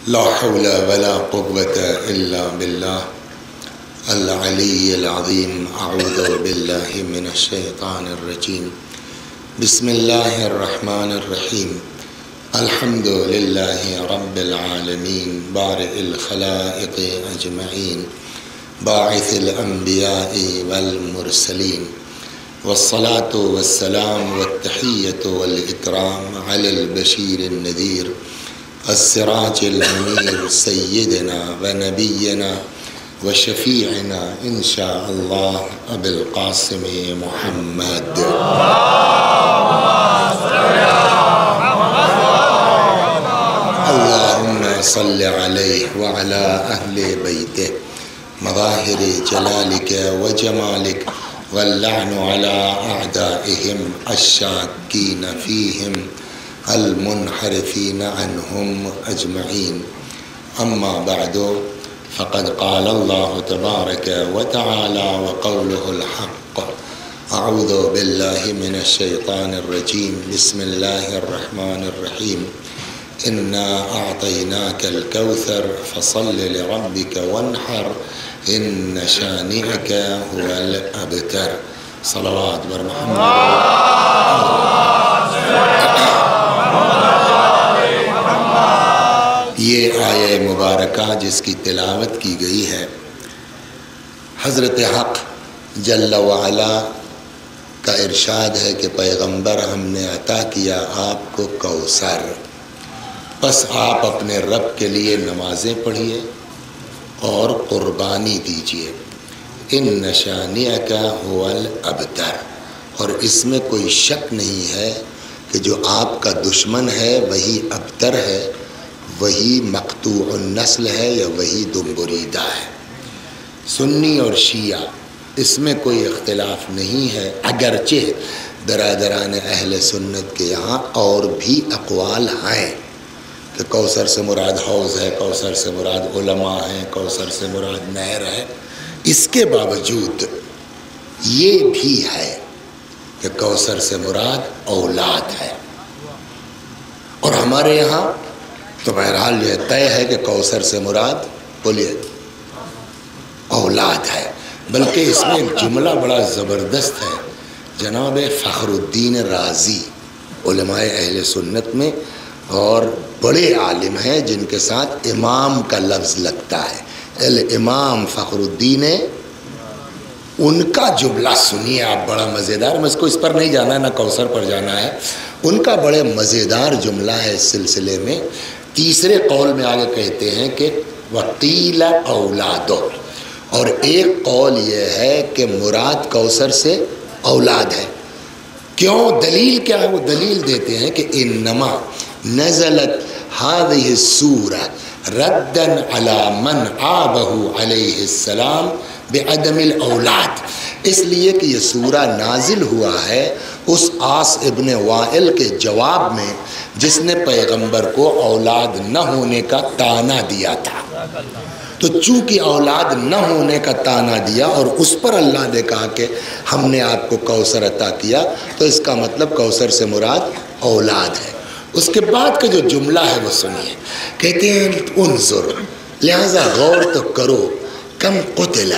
لا حول ولا قوة إلا بالله العلي العظيم. أعوذ بالله من الشيطان الرجيم. بسم الله الرحمن الرحيم. الحمد لله رب العالمين بارئ الخلائق أجمعين باعث الأنبياء والمرسلين، والصلاة والسلام والتحية والإكرام على البشير النذير السراج المنير سيدنا ونبينا وشفيعنا إن شاء الله أبي القاسم محمد. اللهم صل عليه وعلى أهل بيته مظاهر جلالك وجمالك، واللعن على أعدائهم الشاكين فيهم المنحرفين عنهم أجمعين. أما بعد، فقد قال الله تبارك وتعالى وقوله الحق. أعوذ بالله من الشيطان الرجيم. بسم الله الرحمن الرحيم. إنا أعطيناك الكوثر فصل لربك وانحر إن شانئك هو الأبتر. صلوات بر محمد. یہ آیہ مبارکہ جس کی تلاوت کی گئی ہے، حضرت حق جل وعلا کا ارشاد ہے کہ پیغمبر ہم نے عطا کیا آپ کو کوثر، بس آپ اپنے رب کے لیے نمازیں پڑھیے اور قربانی دیجیے. ان شانئک هو الابتر. اور اس میں کوئی شک نہیں ہے کہ جو آپ کا دشمن ہے وہی ابتر ہے، وہی مقطوع النسل ہے، یا وہی دمبریدہ ہے. سنی اور شیعہ اس میں کوئی اختلاف نہیں ہے، اگرچہ برادران اہل سنت کے یہاں اور بھی اقوال ہیں کہ کوثر سے مراد حوض ہے، کوثر سے مراد علماء ہیں، کوثر سے مراد نہر ہے. اس کے باوجود یہ بھی ہے کہ کوثر سے مراد اولاد ہے. اور ہمارے یہاں تو بہرحال یہ طے ہے کہ کوثر سے مراد بولیے اولاد ہے. بلکہ اس میں ایک جملہ بڑا زبردست ہے. جناب فخر الدین رازی علماء اہل سنت میں اور بڑے عالم ہیں جن کے ساتھ امام کا لفظ لگتا ہے، الامام فخر الدین، ان کا جملہ سنیے آپ، بڑا مزیدار. میں اس پر نہیں جانا ہے، نہ کوثر پر جانا ہے. ان کا بڑے مزیدار جملہ ہے اس سلسلے میں. تیسرے قول میں آگے کہتے ہیں کہ وقیل اولادو، اور ایک قول یہ ہے کہ مراد کوثر سے اولاد ہے. کیوں؟ دلیل کیا ہے؟ وہ دلیل دیتے ہیں کہ انما نزلت هذه السورة ردا على من عابه علیہ السلام بعدم الاولاد. اس لیے کہ یہ سورہ نازل ہوا ہے اس عاص ابن وائل کے جواب میں جس نے پیغمبر کو اولاد نہ ہونے کا طعنہ دیا تھا. تو چونکہ اولاد نہ ہونے کا طعنہ دیا اور اس پر اللہ نے کہا کہ ہم نے آپ کو کوثر عطا کیا، تو اس کا مطلب کوثر سے مراد اولاد ہے. اس کے بعد کا جو جملہ ہے وہ سنیے. کہتے ہیں انظر، لہذا غور تو کرو، کم قتل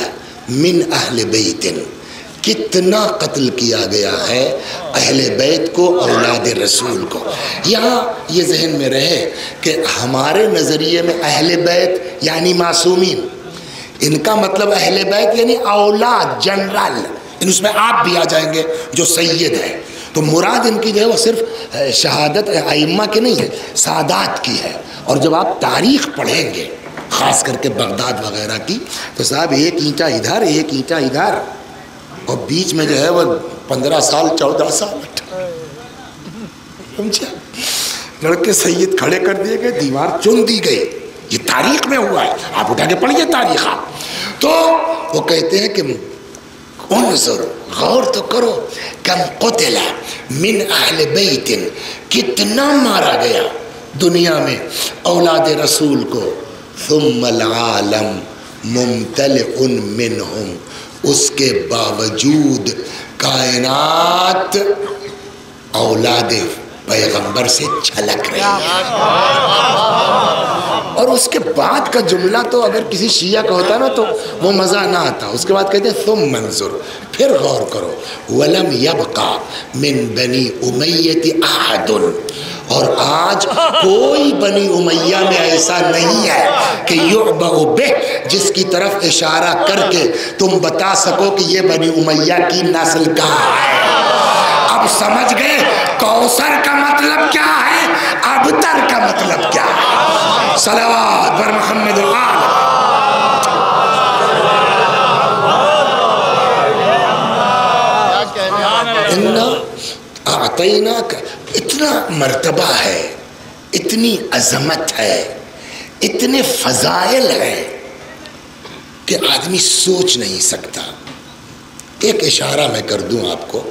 من اہل بیت، کتنا قتل کیا گیا ہے اہل بیت کو، اولاد رسول کو. یہاں یہ ذہن میں رہے کہ ہمارے نظریے میں اہل بیت یعنی معصومین، ان کا مطلب اہل بیت یعنی اولاد جنرل، اس میں آپ بھی آ جائیں گے جو سید ہے. تو مراد ان کی جو ہے وہ صرف شہادت ائمہ کی نہیں ہے، سادات کی ہے. اور جب آپ تاریخ پڑھیں گے خاص کر کے بغداد وغیرہ کی، تو صاحب ایک اینٹا ادھر ایک اینٹا ادھر، اور بیچ میں جو ہے وہ 15 سال 14 سال سمجھا، لڑکے سید کھڑے کر دیے گئے، دیوار چن دی گئی. یہ تاریخ میں ہوا ہے، آپ اٹھا کے پڑھیے تاریخ. آپ تو وہ کہتے ہیں کہ انظر، غور تو کرو، کم قتل من اہل بیت، کتنا مارا گیا دنیا میں اولاد رسول کو. ثم العالم ممتلئ منہم، اس کے باوجود کائنات اولاد پیغمبر سے چھلک رہی ہے. اور اس کے بعد کا جملہ تو اگر کسی شیعہ کا ہوتا نا تو وہ مزہ نہ آتا. اس کے بعد کہتے ہیں ثم منظر، پھر غور کرو، وَلَمْ يَبْقَى مِن بَنِي أُمَيَّةِ أَحَدٌ، اور آج کوئی بنی امیہ میں ایسا نہیں ہے کہ یعبأ بہ، جس کی طرف اشارہ کر کے تم بتا سکو کہ یہ بنی امیہ کی نسل کا ہے. اب سمجھ گئے کوثر کا مطلب کیا ہے، ابتر کا مطلب کیا ہے. صلوات بر محمد آل. انا اعطیناک، اتنا مرتبہ ہے، اتنی عظمت ہے، اتنے فضائل ہیں کہ آدمی سوچ نہیں سکتا. ایک اشارہ میں کر دوں آپ کو،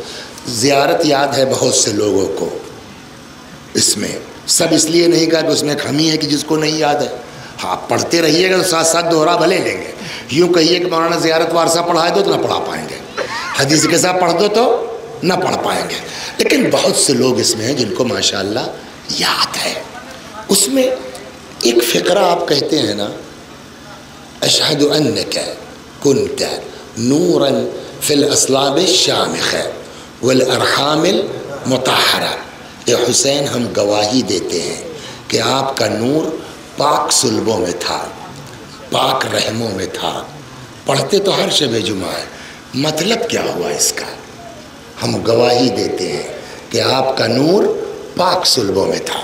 زیارت یاد ہے بہت سے لوگوں کو، اس میں سب اس لیے نہیں کہا کہ اس میں ایک ہم ہی ہے کہ جس کو نہیں یاد ہے. ہاں پڑھتے رہیے گا تو ساتھ ساتھ دوہرا بھلے لیں گے. یوں کہیے کہ مولانا زیارت وارثہ پڑھا دو تو نہ پڑھا پائیں گے، حدیث کے ساتھ پڑھ دو تو نہ پڑھ پائیں گے. لیکن بہت سے لوگ اس میں ہیں جن کو ماشاءاللہ یاد ہے. اس میں ایک فقرہ آپ کہتے ہیں نا، اشہد انک کنت نورا فی الاصلاب الشامخہ والارحام المطہرہ. اے حسین، ہم گواہی دیتے ہیں کہ آپ کا نور پاک صلبوں میں تھا، پاک رحموں میں تھا. پڑھتے تو ہر شب جمعہ ہے، مطلب کیا ہوا اس کا؟ ہم گواہی دیتے ہیں کہ آپ کا نور پاک صلبوں میں تھا.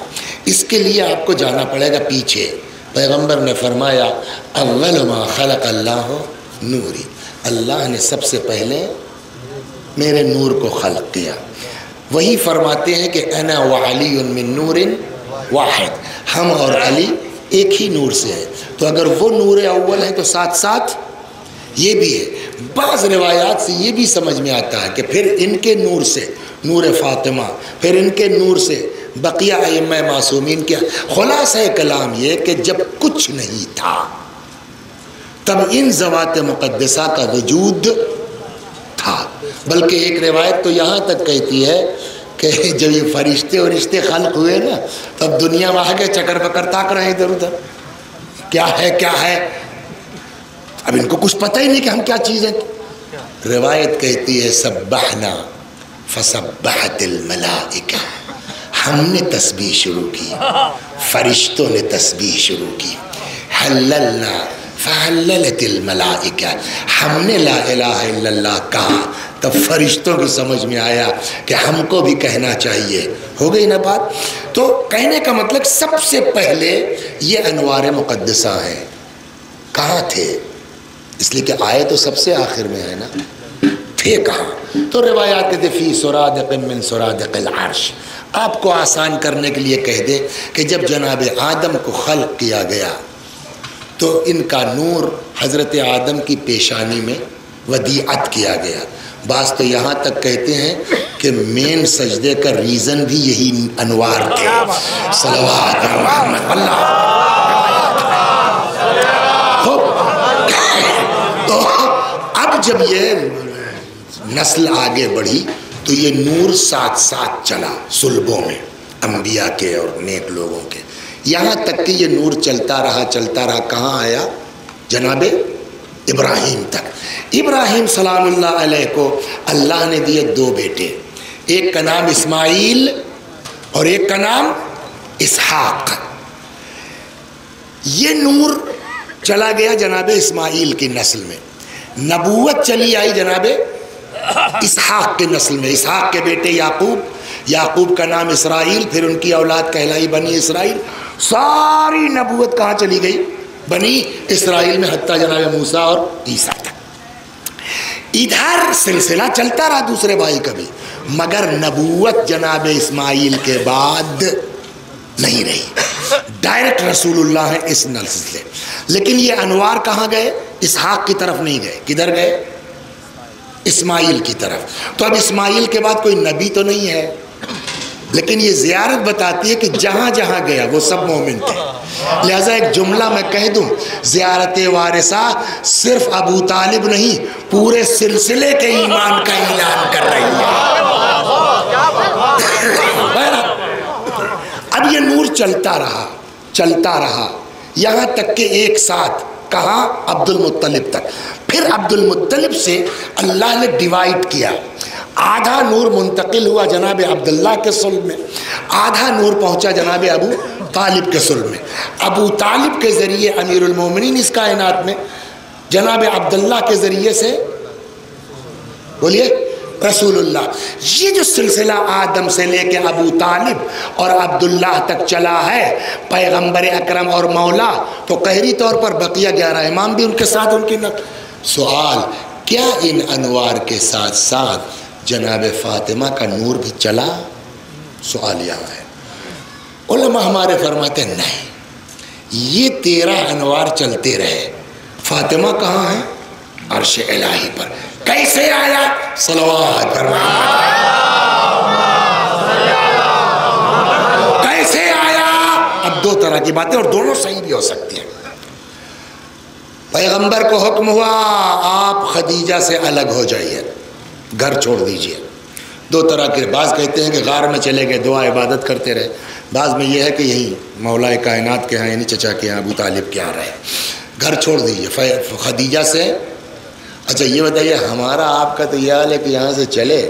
اس کے لیے آپ کو جانا پڑے گا پیچھے. پیغمبر نے فرمایا اول ما خلق اللہ نوری، اللہ نے سب سے پہلے میرے نور کو خلق کیا. وہی فرماتے ہیں کہ انا وعلی من نور واحد، ہم اور علی ایک ہی نور سے ہیں. تو اگر وہ نور اول ہے تو ساتھ ساتھ یہ بھی ہے. بعض روایات سے یہ بھی سمجھ میں آتا ہے کہ پھر ان کے نور سے نور فاطمہ، پھر ان کے نور سے بقیہ ائمہ معصومین کے. خلاصہ کلام یہ کہ جب کچھ نہیں تھا تب ان ذوات مقدسہ کا وجود تھا. بلکہ ایک روایت تو یہاں تک کہتی ہے کہ جب یہ فرشتے اور رشتے خلق ہوئے نا، تب دنیا میں آگے چکر پکر تاک رہے ہیں ادھر ادھر، کیا ہے کیا ہے. اب ان کو کچھ پتہ ہی نہیں کہ ہم کیا چیز ہیں. روایت کہتی ہے سبحنا فسبحت الملائکہ، ہم نے تسبیح شروع کی، فرشتوں نے تسبیح شروع کی. حللنا فحللت الملائکہ، ہم نے لا الہ الا اللہ کہا، تب فرشتوں کی سمجھ میں آیا کہ ہم کو بھی کہنا چاہیے. ہو گئی نا بات. تو کہنے کا مطلب سب سے پہلے یہ انوار مقدسہ ہیں. کہاں تھے؟ اس لیے کہ آئے تو سب سے آخر میں ہے نا، تھے کہاں؟ تو روایات کہتے فی سرادق من سرادق العرش. آپ کو آسان کرنے کے لیے کہہ دے کہ جب جناب آدم کو خلق کیا گیا تو ان کا نور حضرت آدم کی پیشانی میں ودیعت کیا گیا. بعض تو یہاں تک کہتے ہیں کہ مین سجدے کا ریزن بھی یہی انوار تھے. صلوات محمد اللہ. تو اب جب یہ نسل آگے بڑھی تو یہ نور ساتھ ساتھ چلا صلبوں میں انبیاء کے اور نیک لوگوں کے، یہاں تک کہ یہ نور چلتا رہا. کہاں آیا؟ جناب ابراہیم تک. ابراہیم سلام اللہ علیہ کو اللہ نے دیے دو بیٹے، ایک کا نام اسماعیل اور ایک کا نام اسحاق. یہ نور چلا گیا جناب اسماعیل کی نسل میں، نبوت چلی آئی جناب اسحاق کے نسل میں. اسحاق کے بیٹے یعقوب، یعقوب کا نام اسرائیل، پھر ان کی اولاد کہلائی بنی اسرائیل. ساری نبوت کہاں چلی گئی؟ بنی اسرائیل میں، حتیٰ جناب موسیٰ اور عیسیٰ تک. ادھر سلسلہ چلتا رہا دوسرے بھائی کا بھی، مگر نبوت جناب اسماعیل کے بعد نہیں رہی. ڈائریکٹ رسول اللہ ہے اس نسل سے. لیکن یہ انوار کہاں گئے؟ اسحاق کی طرف نہیں گئے. کدھر گئے؟ اسماعیل کی طرف. تو اب اسماعیل کے بعد کوئی نبی تو نہیں ہے، لیکن یہ زیارت بتاتی ہے کہ جہاں جہاں گیا وہ سب مومن تھے. لہذا ایک جملہ میں کہہ دوں، زیارت وارثہ صرف ابو طالب نہیں، پورے سلسلے کے ایمان کا اعلان کر رہی ہے. اب یہ نور چلتا رہا. یہاں تک کہ ایک ساتھ کہاں عبد المطلب تک. پھر عبد المطلب سے اللہ نے ڈیوائڈ کیا. آدھا نور منتقل ہوا جناب عبداللہ کے صلب میں, آدھا نور پہنچا جناب ابو طالب کے صلب میں. ابو طالب کے ذریعے امیر المومنین اس کائنات میں, جناب عبداللہ کے ذریعے سے بولیے رسول اللہ. یہ جو سلسلہ آدم سے لے کے ابو طالب اور عبداللہ تک چلا ہے, پیغمبر اکرم اور مولا, تو قہری طور پر بقیہ 11 امام بھی ان کے ساتھ ان کی نقل. سوال, کیا ان انوار کے ساتھ ساتھ جناب فاطمہ کا نور بھی چلا؟ سوال یہاں ہے. علماء ہمارے فرماتے ہیں نہیں, یہ 13 انوار چلتے رہے. فاطمہ کہاں ہے؟ عرش الہی پر. کیسے آیا؟ صلوات فرمائیں. کیسے آیا؟ اب 2 طرح کی باتیں, اور دونوں صحیح بھی ہو سکتی ہیں. پیغمبر کو حکم ہوا آپ خدیجہ سے الگ ہو جائیے, گھر چھوڑ دیجئے. 2 طرح کے, بعض کہتے ہیں کہ غار میں چلے گئے, دعا عبادت کرتے رہے. بعض میں یہ ہے کہ یہی مولا کائنات کے ہاں, یعنی چچا کے ہاں, ابو طالب کے ہاں رہے. گھر چھوڑ دیجئے خدیجہ سے. اچھا یہ بتائیے, ہمارا آپ کا تو یہ حال ہے کہ یہاں سے چلے,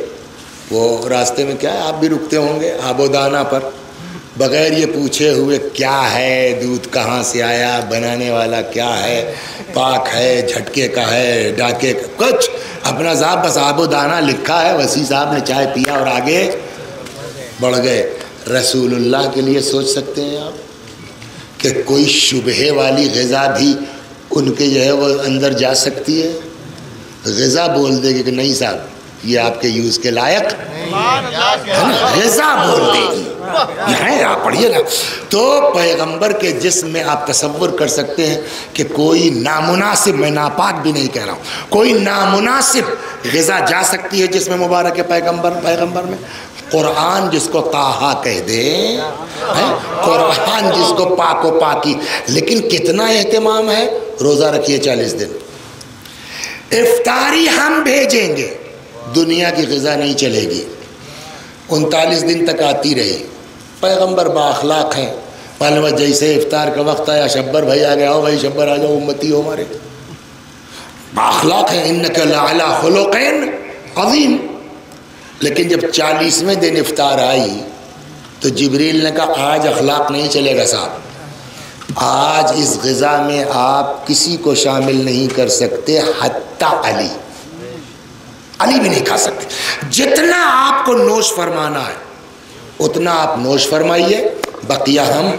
وہ راستے میں کیا ہے, آپ بھی رکتے ہوں گے آبودانہ پر, بغیر یہ پوچھے ہوئے کیا ہے, دودھ کہاں سے آیا, بنانے والا کیا ہے, پاک ہے, جھٹکے کا ہے, ڈاکے کا, کچھ اپنا صاحب بس آبودانہ لکھا ہے, وسیع صاحب نے چائے پیا اور آگے بڑھ گئے. رسول اللہ کے لیے سوچ سکتے ہیں آپ کہ کوئی شبہے والی غذا بھی ان کے جو ہے وہ اندر جا سکتی ہے؟ غذا بول دے گی کہ نہیں صاحب یہ آپ کے یوز کے لائق ہے نا, غذا بول دے گی. یہاں آپ پڑھیے نا. تو پیغمبر کے جسم میں آپ تصور کر سکتے ہیں کہ کوئی نامناسب, میں ناپاک بھی نہیں کہہ رہا ہوں, کوئی نامناسب غذا جا سکتی ہے جسم مبارک پیغمبر میں. قرآن جس کو طٰہٰ کہہ دے, قرآن جس کو پاک و پاکی, لیکن کتنا اہتمام ہے. روزہ رکھیے 40 دن, افطاری ہم بھیجیں گے, دنیا کی غذا نہیں چلے گی. 39 دن تک آتی رہی. پیغمبر بااخلاق ہیں, معلوم ہے جیسے افطار کا وقت آیا, شبر بھائی آ گیا, ہو بھائی شبر آ جاؤ, امتی ہو ہمارے, بااخلاق ہیں. انک لعلی خلق عظیم. لیکن جب 40ویں دن افطار آئی تو جبریل نے کہا آج اخلاق نہیں چلے گا صاحب, آج اس غذا میں آپ کسی کو شامل نہیں کر سکتے حتیٰ علی بھی نہیں کھا سکتے. جتنا آپ کو نوش فرمانا ہے اتنا آپ نوش فرمائیے, بقیہ ہم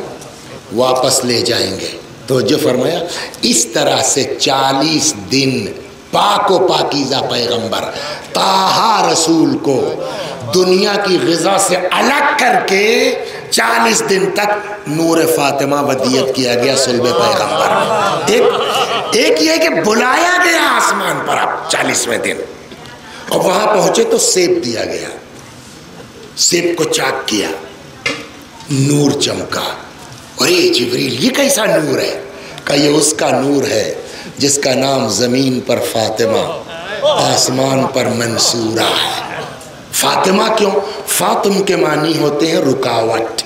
واپس لے جائیں گے. توجہ فرمایا. اس طرح سے 40 دن پاک و پاکیزہ پیغمبر طٰہٰ رسول کو دنیا کی غذا سے الگ کر کے 40 دن تک نور فاطمہ ودیت کیا گیا صلب پیغمبر. ایک یہ کہ بلایا گیا آسمان پر اب 40ویں دن, اور وہاں پہنچے تو سیب دیا گیا, سیب کو چاک کیا, نور چمکا. اے جبریل یہ کیسا نور ہے؟ کہ یہ اس کا نور ہے جس کا نام زمین پر فاطمہ, آسمان پر منصورہ ہے. فاطمہ کیوں؟ فاطم کے معنی ہوتے ہیں رکاوٹ.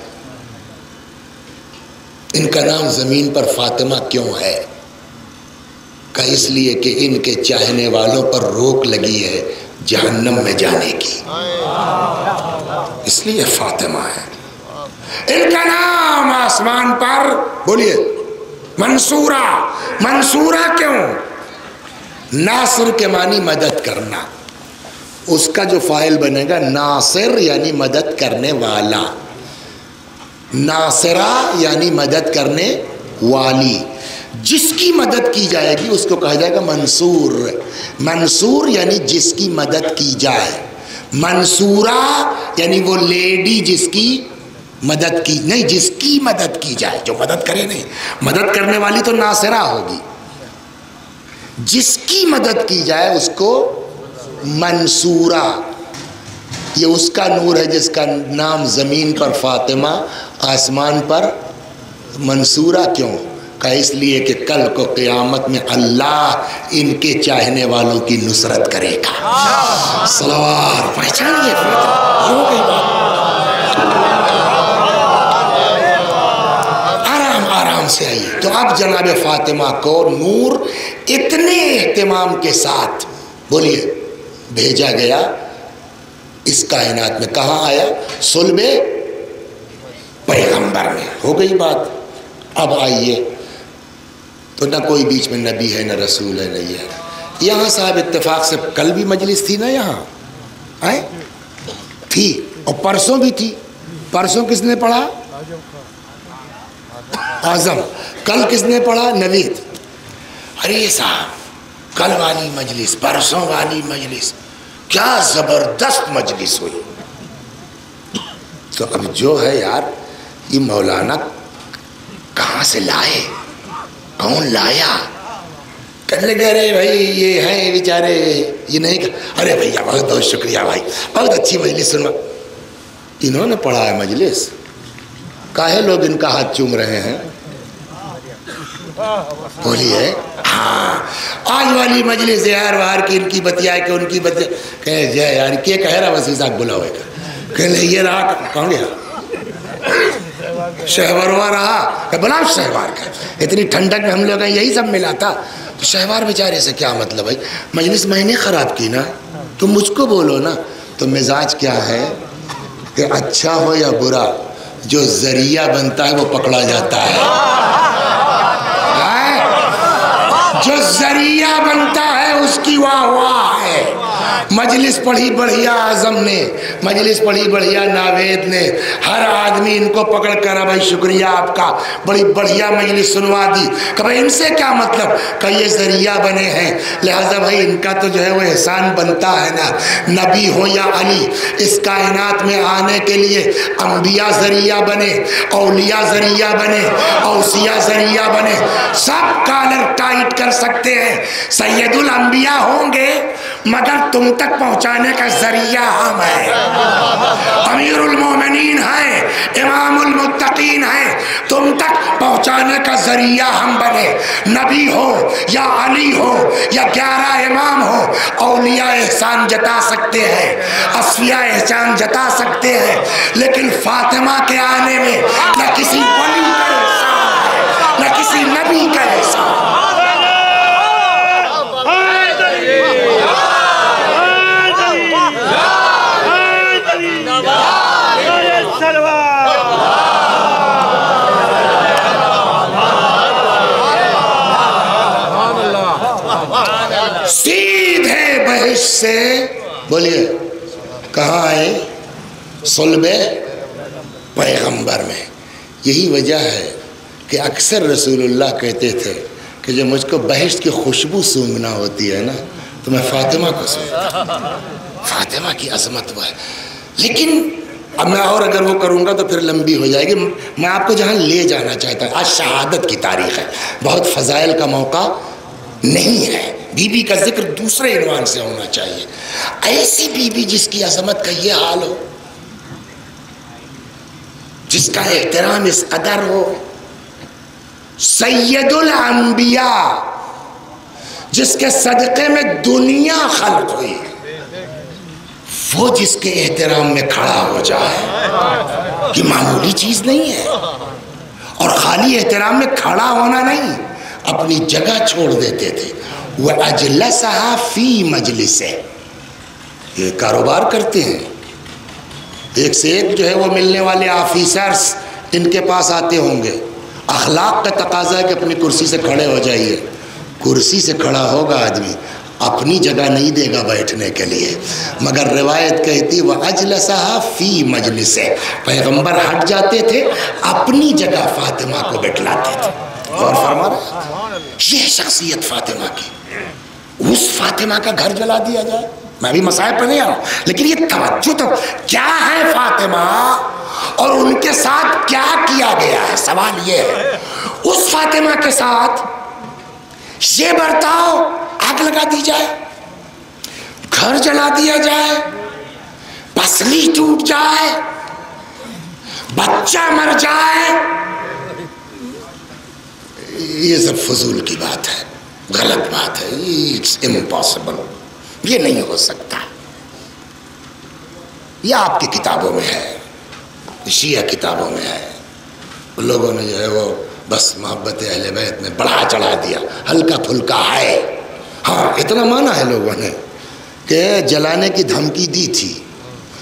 ان کا نام زمین پر فاطمہ کیوں ہے؟ کہ اس لیے کہ ان کے چاہنے والوں پر روک لگی ہے جہنم میں جانے کی, اس لیے فاطمہ ہے. ان کا نام آسمان پر بولیے منصورہ. منصورہ کیوں؟ ناصر کے معنی مدد کرنا, اس کا جو فاعل بنے گا ناصر یعنی مدد کرنے والا, ناصرہ یعنی مدد کرنے والی. جس کی مدد کی جائے گی اس کو کہا جائے گا منصور. منصور یعنی جس کی مدد کی جائے. منصورہ یعنی وہ لیڈی جس کی مدد کی, نہیں جس کی مدد کی جائے, جو مدد کرے نہیں. مدد کرنے والی تو ناصرہ ہوگی, جس کی مدد کی جائے اس کو منصورہ. یہ اس کا نور ہے جس کا نام زمین پر فاطمہ, آسمان پر منصورہ. کیوں؟ کہ اس لیے کہ کل کو قیامت میں اللہ ان کے چاہنے والوں کی نصرت کرے گا. صلوات پہچانیے فاطمہ, ہو گئی بات. آرام آرام سے آئیے. تو اب جناب فاطمہ کو نور اتنے اہتمام کے ساتھ بولیے بھیجا گیا اس کائنات میں. کہاں آیا؟ صلب پیغمبر میں. ہو گئی بات. اب آئیے تو نہ کوئی بیچ میں نبی ہے، نہ رسول ہے، نہ یہ ہے. یہاں صاحب اتفاق سے کل بھی مجلس تھی نا، یہاں آئے تھی اور پرسوں بھی تھی. پرسوں کس نے پڑھا؟ اعظم. کل کس نے پڑھا؟ نوید. ارے صاحب کل والی مجلس، پرسوں والی مجلس، کیا زبردست مجلس ہوئی. تو اب جو ہے یار یہ مولانا کہاں سے لائے، کون لایا؟ کہنے لگے ارے بھائی یہ ہیں بیچارے یہ نہیں. ارے بھیا بہت بہت شکریہ بھائی، بہت اچھی مجلس سنوا. انہوں نے پڑھا ہے مجلس. کاہے لوگ ان کا ہاتھ چوم رہے ہیں؟ بولیے. ہاں آج والی مجلس یار باہر کی ان کی بتیا کہ ان کی بتیا کہ جے یار کیا کہہ رہا وسیع صاحب بلا ہوئے گا کہ یہ رہا کہاں گیا شہوروا رہا کہ بلا شہوار کا. اتنی ٹھنڈک میں ہم لوگ یہی سب ملا تھا. تو شہوار بیچارے سے کیا مطلب بھائی؟ مجلس میں نے خراب کی نا، تم مجھ کو بولو نا. تو مزاج کیا ہے کہ اچھا ہو یا برا جو ذریعہ بنتا ہے وہ پکڑا جاتا ہے. جو ذریعہ بنتا ہے اس کی واہ واہ ہے. مجلس پڑھی بڑھیا اعظم نے، مجلس پڑھی بڑھیا ناوید نے. ہر آدمی ان کو پکڑ کر بھائی شکریہ آپ کا، بڑی بڑھیا مجلس سنوا دی. کہ بھائی ان سے کیا مطلب؟ کہ یہ ذریعہ بنے ہیں لہذا بھائی ان کا تو جو ہے وہ احسان بنتا ہے نا. نبی ہو یا علی، اس کائنات میں آنے کے لیے انبیاء ذریعہ بنے، اولیاء ذریعہ بنے، اوصیاء ذریعہ بنے. سب کالر ٹائٹ کر سکتے ہیں. سید الانبیاء ہوں گے مگر تم تک پہنچانے کا ذریعہ ہم ہیں. امیر المومنین ہیں، امام المتقین ہیں، تم تک پہنچانے کا ذریعہ ہم بنے. نبی ہو یا علی ہو یا 11 امام ہو، اولیاء احسان جتا سکتے ہیں، اصفیاء احسان جتا سکتے ہیں، لیکن فاطمہ کے آنے میں نہ کسی ولی کا احسان ہے نہ کسی نبی کا احسان. سیدھے بہشت سے بولیے کہاں آئے؟ صلب پیغمبر میں. یہی وجہ ہے کہ اکثر رسول اللہ کہتے تھے کہ جب مجھ کو بہشت کی خوشبو سونگنا ہوتی ہے نا تو میں فاطمہ کو سونگتا. فاطمہ کی عظمت وہ ہے. لیکن اب میں اور اگر وہ کروں گا تو پھر لمبی ہو جائے گی. میں آپ کو جہاں لے جانا چاہتا ہوں، آج شہادت کی تاریخ ہے، بہت فضائل کا موقع نہیں ہے. بی بی کا ذکر دوسرے عنوان سے ہونا چاہیے. ایسی بی بی جس کی عظمت کا یہ حال ہو، جس کا احترام اس قدر ہو. سید الانبیاء جس کے صدقے میں دنیا خلق ہوئی، وہ جس کے احترام میں کھڑا ہو جائے کہ معمولی چیز نہیں ہے. اور خالی احترام میں کھڑا ہونا نہیں، اپنی جگہ چھوڑ دیتے تھے. وَأَجْلَسَهَا فِي مَجْلِسِهِ. یہ کاروبار کرتے ہیں، ایک سے ایک جو ہے وہ ملنے والے آفیسرز ان کے پاس آتے ہوں گے. اخلاق کا تقاضا ہے کہ اپنی کرسی سے کھڑے ہو جائیے. کرسی سے کھڑا ہوگا آدمی، اپنی جگہ نہیں دے گا بیٹھنے کے لیے. مگر روایت کہتی وَأَجْلَسَهَا فِي مَجْلِسِهِ. پیغمبر ہٹ جاتے تھے، اپنی جگہ فاطمہ کو بٹھلاتے تھے. اور فرما رہا یہ شخصیت فاطمہ کی. اس فاطمہ کا گھر جلا دیا جائے. میں بھی مصائب پہ نہیں آ رہا ہوں، لیکن یہ توجہ تو کیا ہے فاطمہ اور ان کے ساتھ کیا کیا گیا ہے. سوال یہ ہے اس فاطمہ کے ساتھ یہ برتاؤ، آگ لگا دی جائے، گھر جلا دیا جائے، پسلی ٹوٹ جائے، بچہ مر جائے، یہ سب فضول کی بات ہے، غلط بات ہے. اٹس امپاسبل، یہ نہیں ہو سکتا. یہ آپ کی کتابوں میں ہے، شیعہ کتابوں میں ہے. لوگوں نے جو ہے وہ بس محبت اہل بیت میں بڑھا چڑھا دیا، ہلکا پھلکا ہے، ہاں اتنا مانا ہے لوگوں نے کہ جلانے کی دھمکی دی تھی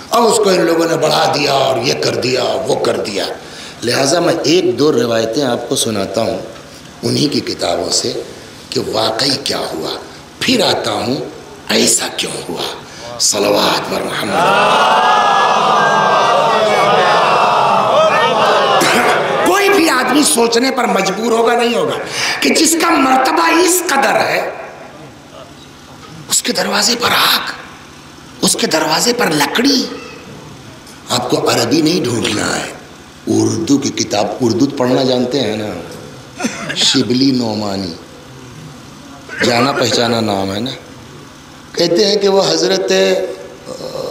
اور اس کو ان لوگوں نے بڑھا دیا اور یہ کر دیا وہ کر دیا۔ لہٰذا میں ایک دو روایتیں آپ کو سناتا ہوں انہی کی کتابوں سے کہ واقعی کیا ہوا، پھر آتا ہوں ایسا کیوں ہوا۔ صلوات بر محمد۔ کوئی بھی آدمی سوچنے پر مجبور ہوگا نہیں ہوگا کہ جس کا مرتبہ اس قدر ہے اس کے دروازے پر آگ، اس کے دروازے پر لکڑی۔ آپ کو عربی نہیں ڈھونڈنا ہے، اردو کی کتاب، اردو پڑھنا جانتے ہیں نا، شبلی نعمانی، جانا پہچانا نام ہے نا۔ کہتے ہیں کہ وہ حضرت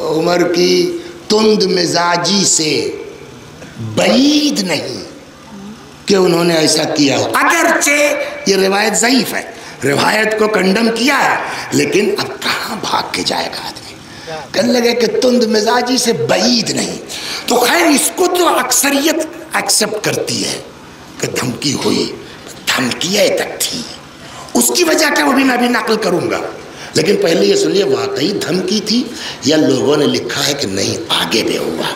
عمر کی تند مزاجی سے بعید نہیں کہ انہوں نے ایسا کیا ہو، اگرچہ یہ روایت ضعیف ہے، روایت کو کنڈم کیا ہے، لیکن اب کہاں بھاگ کے جائے گا آدمی، کہنے لگے کہ تند مزاجی سے بعید نہیں۔ تو خیر اس کو تو اکثریت ایکسپٹ کرتی ہے کہ دھمکی ہوئی، دھمکیاں تک تھی، اس کی وجہ کیا وہ بھی میں بھی نقل کروں گا، لیکن پہلے یہ سنیے واقعی دھمکی تھی یا لوگوں نے لکھا ہے کہ نہیں آگے بھی ہوا۔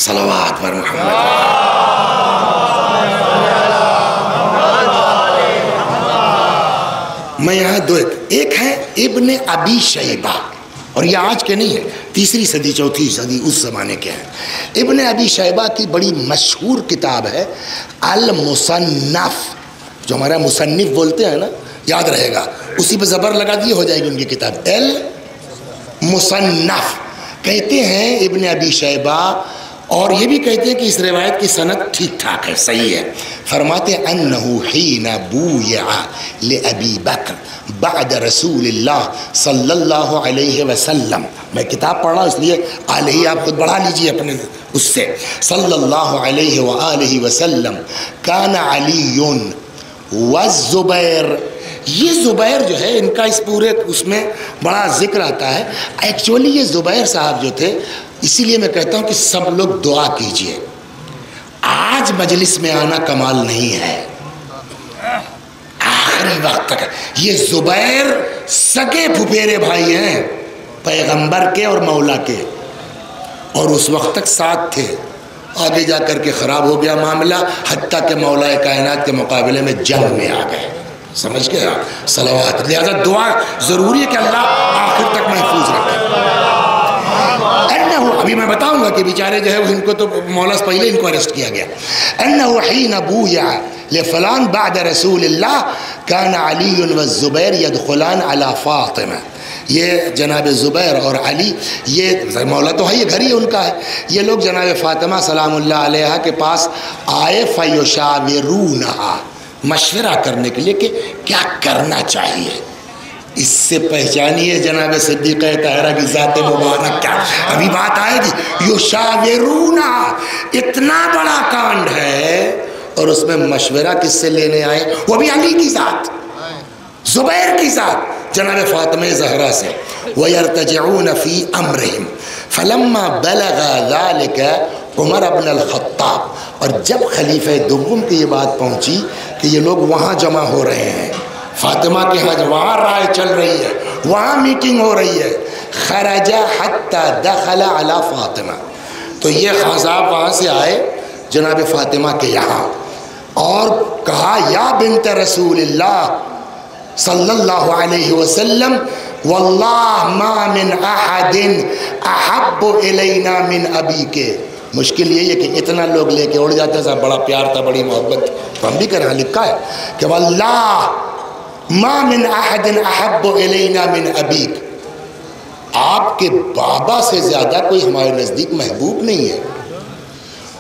صلوات پر محمد۔ میں یہاں دو ایک ہے ابن ابی شیبہ، اور یہ آج کے نہیں ہے، تیسری صدی چوتھی صدی اس زمانے کے ہیں۔ ابن ابی شیبہ کی بڑی مشہور کتاب ہے المصنف، جو ہمارا مصنف بولتے ہیں نا، یاد رہے گا، اسی پہ زبر لگا دی ہو جائے گی ان کی کتاب، المصنف کہتے ہیں ابن ابی شیبہ، اور یہ بھی کہتے ہیں کہ اس روایت کی سند ٹھیک ٹھاک ہے، صحیح ہے۔ فرماتے ہیں انہو حین بویع لابی بکر بعد رسول اللہ صلی اللہ علیہ وسلم، میں کتاب پڑھ رہا ہوں اس لیے علیہ آپ خود بڑھا لیجئے اپنے اس سے، صلی اللہ علیہ وآلہ وسلم، کان علی والزبیر، یہ زبیر جو ہے ان کا اس پورے اس میں بڑا ذکر آتا ہے۔ ایکچولی یہ زبیر صاحب جو تھے، اسی لیے میں کہتا ہوں کہ سب لوگ دعا کیجئے، آج مجلس میں آنا کمال نہیں ہے، آخری وقت تک۔ یہ زبیر سگے پھپھیرے بھائی ہیں پیغمبر کے اور مولا کے، اور اس وقت تک ساتھ تھے، آگے جا کر کے خراب ہو گیا معاملہ، حتیٰ کہ مولا کائنات کے مقابلے میں جنگ میں آ گئے، سمجھ گئے آپ؟ صلوات۔ لہذا دعا ضروری ہے کہ اللہ آخر تک محفوظ رکھے۔ ابھی میں بتاؤں گا کہ بیچارے جو ہے ان کو تو مولا سے پہلے ان کو اریسٹ کیا گیا۔ انہو حین بویع لفلان بعد رسول اللہ کان علی والزبیر یدخلان علی فاطمہ، یہ جناب زبیر اور علی، یہ مولا تو ہے، یہ گھر ہی ان کا ہے، یہ لوگ جناب فاطمہ سلام اللہ علیہ کے پاس آئے، فیشاورونہا، مشورہ کرنے کے لیے کہ کیا کرنا چاہیے۔ اس سے پہچانیے جناب صدیقہ طاہرہ کی ذات مبارک کیا، ابھی بات آئے گی۔ یشاورونہا، اتنا بڑا کانڈ ہے اور اس میں مشورہ کس سے لینے آئے؟ وہ بھی علی کی ذات، زبیر کی ذات، جناب فاطمہ زہرا سے۔ وَيَرْتَجِعُونَ فِي أَمْرِهِمْ فَلَمَّا بَلَغَ ذَلِكَ عمر بن الخطاب، اور جب خلیفہ دوم کی یہ بات پہنچی کہ یہ لوگ وہاں جمع ہو رہے ہیں، فاطمہ کے ہاں وہاں رائے چل رہی ہے، وہاں میٹنگ ہو رہی ہے، خرج حتی دخل علی فاطمہ، تو یہ خاصاب وہاں سے آئے جناب فاطمہ کے یہاں اور کہا یا بنت رسول اللہ صلی اللہ علیہ وسلم واللہ ما من احد احب الینا من ابیک۔ مشکل یہی ہے کہ اتنا لوگ لے کے اڑ جاتے ہیں، صاحب بڑا پیار تھا، بڑی محبت، تو ہم بھی کر رہے ہیں، لکھا ہے کہ واللہ ما من احد احب الینا من ابیک، آپ کے بابا سے زیادہ کوئی ہمارے نزدیک محبوب نہیں ہے،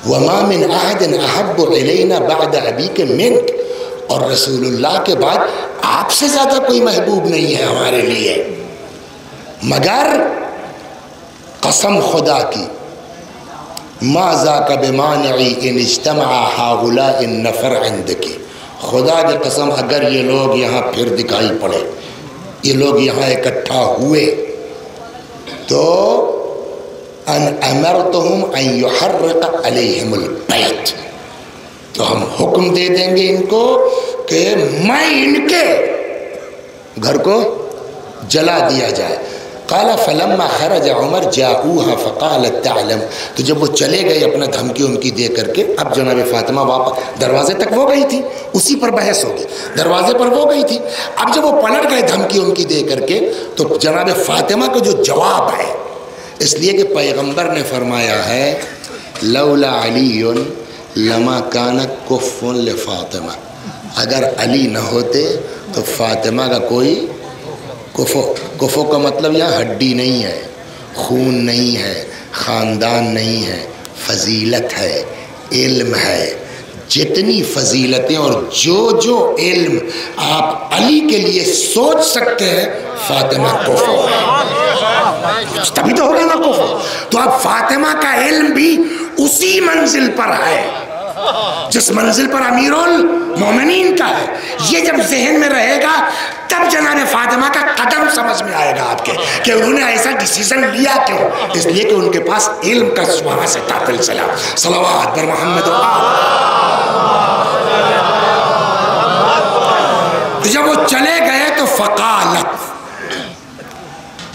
وما من احد احب الینا بعد ابیک منک، اور رسول اللہ کے بعد آپ سے زیادہ کوئی محبوب نہیں ہے ہمارے لیے، مگر قسم خدا کی ما ذاک بمانعی ان اجتمع ہؤلاء النفر عندک، خدا کی قسم اگر یہ لوگ یہاں پھر دکھائی پڑے، یہ لوگ یہاں اکٹھا ہوئے، تو ان امرتہم ان یحرق علیہم البیت، تو ہم حکم دے دیں گے ان کو کہ میں ان کے گھر کو جلا دیا جائے۔ قال فلما خرج عمر جاؤها فقالت تعلم، تو جب وہ چلے گئے اپنا دھمکی ان کی دے کر کے، اب جناب فاطمہ واپس دروازے تک وہ گئی تھی، اسی پر بحث ہوگی، دروازے پر وہ گئی تھی، اب جب وہ پلٹ گئے دھمکی ان کی دے کر کے، تو جناب فاطمہ کا جو جواب ہے، اس لیے کہ پیغمبر نے فرمایا ہے لولا علی لما کان کف لفاطمہ، اگر علی نہ ہوتے تو فاطمہ کا کوئی کفو کا مطلب یہاں ہڈی نہیں ہے، خون نہیں ہے، خاندان نہیں ہے، فضیلت ہے، علم ہے، جتنی فضیلتیں اور جو علم آپ علی کے لیے سوچ سکتے ہیں فاطمہ کفو ہے، تبھی تو ہوگا نا کفو۔ تو اب فاطمہ کا علم بھی اسی منزل پر ہے جس منزل پر امیر المومنین کا ہے۔ یہ جب ذہن میں رہے گا تب جناب فاطمہ کا قدم سمجھ میں آئے گا آپ کے کہ انہوں نے ایسا ڈیسیزن لیا کیوں، اس لیے کہ ان کے پاس علم کا وہاں سے تھا سلسلہ۔ صلوات بر محمد تو جب وہ چلے گئے تو فقالت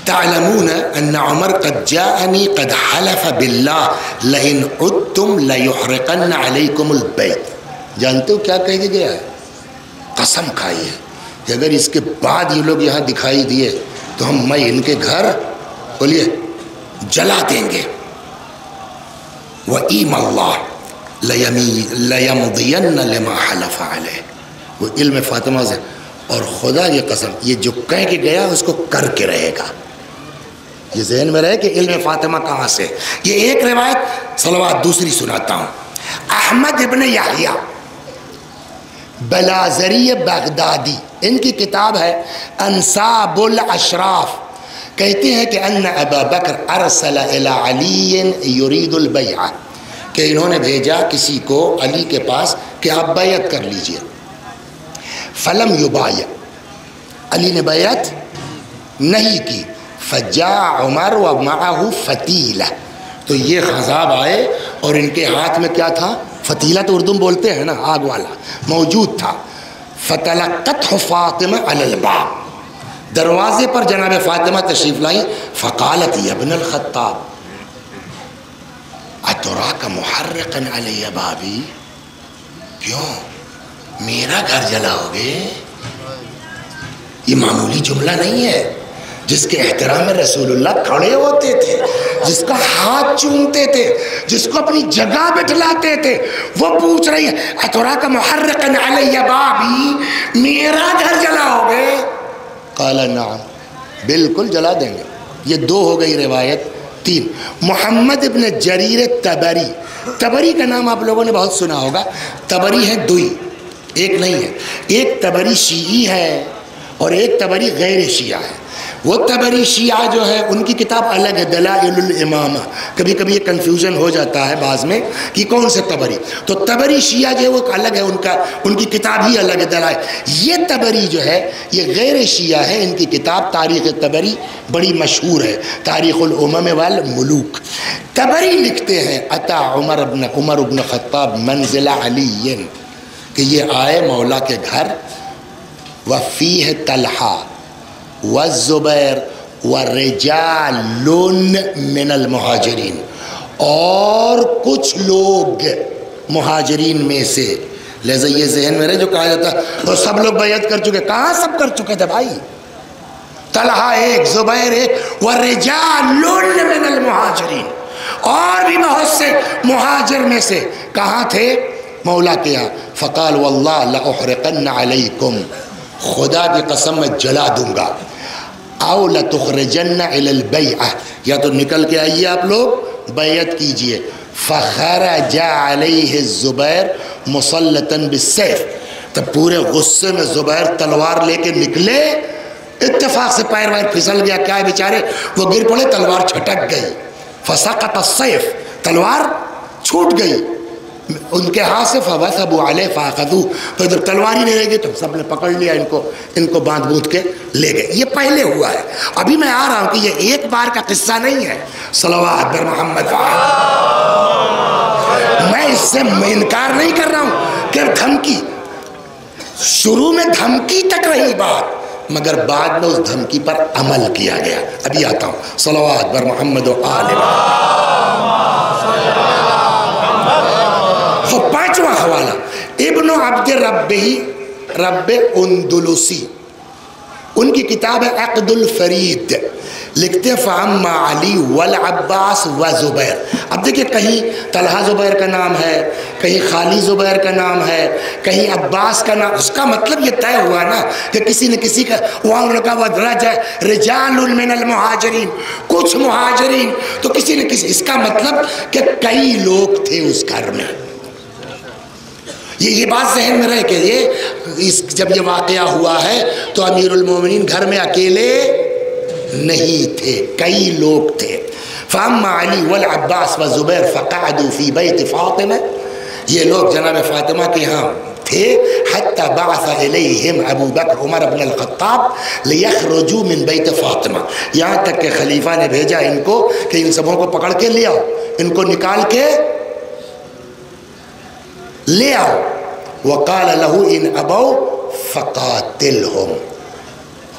تعلمون ان عمر قد جاءنی قد حلف باللہ لئن عدتم لیحرقن علیکم البیت، جانتے ہو کیا کہہ گیا ہے؟ قسم کھائی ہے کہ اگر اس کے بعد یہ لوگ یہاں دکھائی دیے تو میں ان کے گھر بولیے جلا دیں گے۔ وَإِيمَ اللَّهِ لَيَمْضِيَنَّ لِمَا حَلَفَ عَلَيْهِ، وہ علم فاطمہ سے، اور خدا کی قسم یہ جو کہہ کے گیا اس کو کر کے رہے گا۔ یہ ذہن میں رہے کہ علم فاطمہ کہاں سے۔ یہ ایک روایت صلوات دوسری سناتا ہوں۔ احمد ابن یحییٰ بلازری بغدادی، ان کی کتاب ہے انساب الاشراف، کہتے ہیں کہ ان ابا بکر ارسل الی علی یرید البیعہ، کہ انہوں نے بھیجا کسی کو علی کے پاس کہ آپ بیعت کر لیجئے، فلم یبایع، علی نے بیعت نہیں کی، فجاء عمر ومعه فتیلہ، تو یہ خضاب آئے اور ان کے ہاتھ میں کیا تھا؟ فتیلہ تو اردو میں بولتے ہیں نا، آگ والا موجود تھا۔ فتلقته فاطمہ علی الباب، دروازے پر جناب فاطمہ تشریف لائی، فقالت یا ابن الخطاب اتراک محرقا علی بابی، کیوں میرا گھر جلاؤگے؟ یہ معمولی جملہ نہیں ہے، جس کے احترام میں رسول اللہ کھڑے ہوتے تھے، جس کا ہاتھ چومتے تھے، جس کو اپنی جگہ بٹھلاتے تھے، وہ پوچھ رہی ہے اتراک محرقا علی بابی، میرا گھر جلاؤ گے؟ قال نعم، بالکل جلا دیں گے۔ یہ دو ہو گئی روایت۔ تین، محمد ابن جریر تبری، تبری کا نام آپ لوگوں نے بہت سنا ہوگا، تبری ہے دوئی، ایک نہیں ہے، ایک تبری شیعی ہے اور ایک تبری غیر شیعہ ہے۔ وہ تبری شیعہ جو ہے ان کی کتاب الگ ہے، دلائل الامامہ، کبھی کبھی یہ کنفیوژن ہو جاتا ہے بعض میں کہ کون سے تبری، تو تبری شیعہ جو ہے وہ الگ ہے، ان کی کتاب ہی الگ ہے دلائل۔ یہ تبری جو ہے یہ غیر شیعہ ہے، ان کی کتاب تاریخ تبری بڑی مشہور ہے، تاریخ الامم والملوک۔ تبری لکھتے ہیں اتا عمر بن خطاب منزل علی، کہ یہ آئے مولا کے گھر، وفیہ طلحہ والزبیر ورجال من المہاجرین، اور کچھ لوگ مہاجرین میں سے، لہذا یہ ذہن میں رہے جو کہا جاتا ہے وہ سب لوگ بیعت کر چکے، کہاں سب کر چکے تھے بھائی؟ طلحہ ایک، زبیر ایک، ورجال من المہاجرین، اور بھی بہت سے مہاجر میں سے کہاں تھے؟ مولا کے یہاں۔ فقال واللہ لأحرقن علیکم، خدا کی قسم میں جلا دوں گا، او لتخرجن الی البیعہ، یا تو نکل کے آئیے آپ لوگ بیعت کیجئے۔ فخرج علیہ الزبیر مسلطا بالسیف، تب پورے غصے میں زبیر تلوار لے کے نکلے، اتفاق سے پیر ویر پھسل گیا، کیا ہے بیچارے وہ گر پڑے، تلوار چھٹک گئی، فسقط السیف، تلوار چھوٹ گئی ان کے ہاتھ سے، فوثبوا علیہ فاخذوہ، تو جب تلوار ہی نہیں رہ گئی تو سب نے پکڑ لیا ان کو باندھ بوندھ کے لے گئے۔ یہ پہلے ہوا ہے، ابھی میں آ رہا ہوں کہ یہ ایک بار کا قصہ نہیں ہے۔ صلوات بر محمد، میں اس سے انکار نہیں کر رہا ہوں، کہ دھمکی، شروع میں دھمکی تک رہی بات، مگر بعد میں اس دھمکی پر عمل کیا گیا. ابھی آتا ہوں. صلوات بر محمد و آل محمد. پانچواں حوالہ ابن عبد رب اندلسی، ان کی کتاب ہے عقد الفرید، لکھتے ہیں فعما علی والعباس و زبیر. اب دیکھیں کہیں طلحہ زبیر کا نام ہے، کہیں خالی زبیر کا نام ہے، کہیں عباس کا نام. اس کا مطلب یہ طے ہوا نا کہ کسی نے کسی کا، وہاں انہوں نے کہا رجال من المہاجرین، کچھ مہاجرین، تو کسی نے کسی، اس کا مطلب کہ کئی لوگ تھے اس گھر میں. یہ بات ذہن میں رہے کہ جب یہ واقعہ ہوا ہے تو امیر المومنین گھر میں اکیلے نہیں تھے، کئی لوگ تھے. فاما علی والعباس والزبیر فقعدوا فی بیت فاطمہ، یہ لوگ جناب فاطمہ کے ہاں تھے. حتی بعث الیہم ابو بکر عمر بن الخطاب لیخرجوا من بیت فاطمہ، یہاں تک کہ خلیفہ نے بھیجا ان کو کہ ان سبوں کو پکڑ کے لے آؤ، ان کو نکال کے لے آؤ. وقال له ان ابوا فقاتلهم،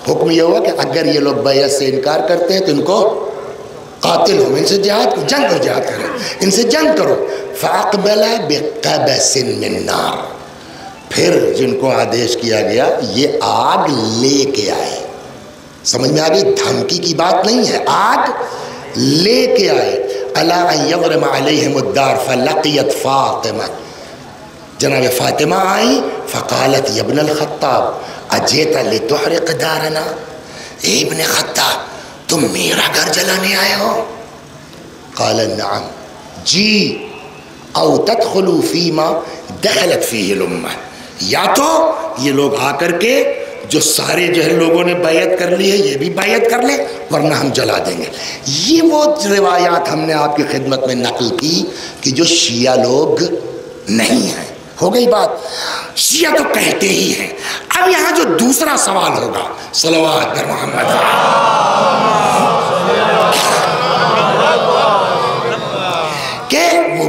حکم یہ ہوا کہ اگر یہ لوگ بیعت سے انکار کرتے ہیں تو ان کو قاتل ہو، ان سے جہاد، جنگ اور جہاد کرو، ان سے جنگ کرو. فاقبل بقبس من نار، پھر جن کو آدیش کیا گیا یہ آگ لے کے آئے. سمجھ میں آ گئی؟ دھمکی کی بات نہیں ہے، آگ لے کے آئے. الا ان یضرم علیہم الدار فلقیت فاطمہ، جناب فاطمہ آئی. فقالت یا ابن الخطاب اجیت لتحرق دارنا، اے ابن خطاب تم میرا گھر جلانے آئے ہو؟ قال نعم، جی. او تدخلوا فیما دخلت فیہ الامہ، یا تو یہ لوگ آ کر کے جو سارے جو ہے لوگوں نے بیعت کر لی ہے یہ بھی بیعت کر لیں ورنہ ہم جلا دیں گے. یہ وہ روایات ہم نے آپ کی خدمت میں نقل کی کہ جو شیعہ لوگ نہیں ہیں. ہو گئی بات؟ شیعہ تو کہتے ہی ہیں. اب یہاں جو دوسرا سوال ہوگا، صلوات پر محمد، کہ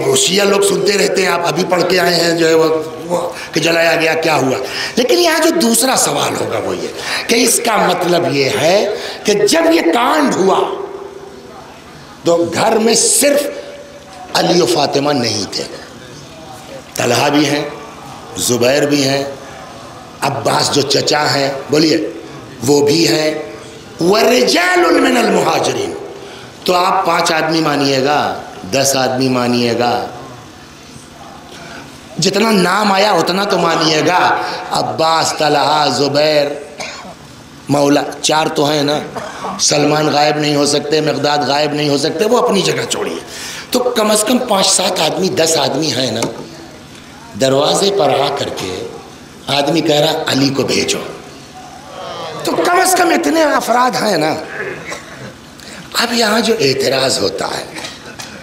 وہ شیعہ لوگ سنتے رہتے ہیں، آپ ابھی پڑھ کے آئے ہیں جو ہے وہ کہ جلایا گیا کیا ہوا. لیکن یہاں جو دوسرا سوال ہوگا وہ یہ کہ اس کا مطلب یہ ہے کہ جب یہ کانڈ ہوا تو گھر میں صرف علی و فاطمہ نہیں تھے، طلحہ بھی ہیں، زبیر بھی ہیں، عباس جو چچا ہیں بولیے وہ بھی ہیں، ورجال من المہاجرین. تو آپ 5 آدمی مانیے گا، 10 آدمی مانیے گا، جتنا نام آیا اتنا تو مانیے گا. عباس، طلحہ، زبیر، مولا، 4 تو ہیں نا. سلمان غائب نہیں ہو سکتے، مقداد غائب نہیں ہو سکتے، وہ اپنی جگہ چھوڑیے. تو کم از کم 5-7 آدمی، 10 آدمی ہیں نا. دروازے پر آ کر کے آدمی کہہ رہا علی کو بھیجو، تو کم از کم اتنے افراد ہیں نا. اب یہاں جو اعتراض ہوتا ہے،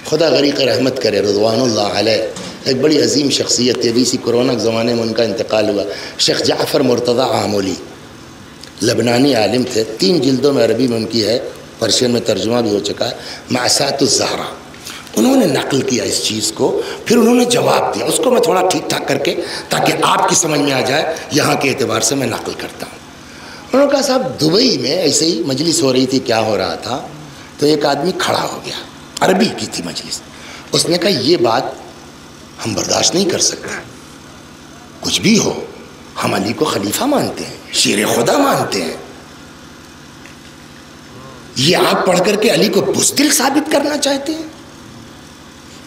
خدا غریق رحمت کرے رضوان اللہ علیہ، ایک بڑی عظیم شخصیت تھی، اسی کرونا کے زمانے میں ان کا انتقال ہوا، شیخ جعفر مرتضیٰ آمولی، لبنانی عالم تھے. 3 جلدوں میں عربی میں ان کی ہے، پرشین میں ترجمہ بھی ہو چکا ہے، مأساۃ الزہرا. انہوں نے نقل کیا اس چیز کو، پھر انہوں نے جواب دیا. اس کو میں تھوڑا ٹھیک ٹھاک کر کے تاکہ آپ کی سمجھ میں آ جائے یہاں کے اعتبار سے میں نقل کرتا ہوں. انہوں نے کہا صاحب دبئی میں ایسے ہی مجلس ہو رہی تھی، کیا ہو رہا تھا، تو ایک آدمی کھڑا ہو گیا، عربی کی تھی مجلس. اس نے کہا یہ بات ہم برداشت نہیں کر سکتے، کچھ بھی ہو ہم علی کو خلیفہ مانتے ہیں، شیر خدا مانتے ہیں، یہ آپ پڑھ کر کے علی کو بزدل ثابت کرنا چاہتے ہیں.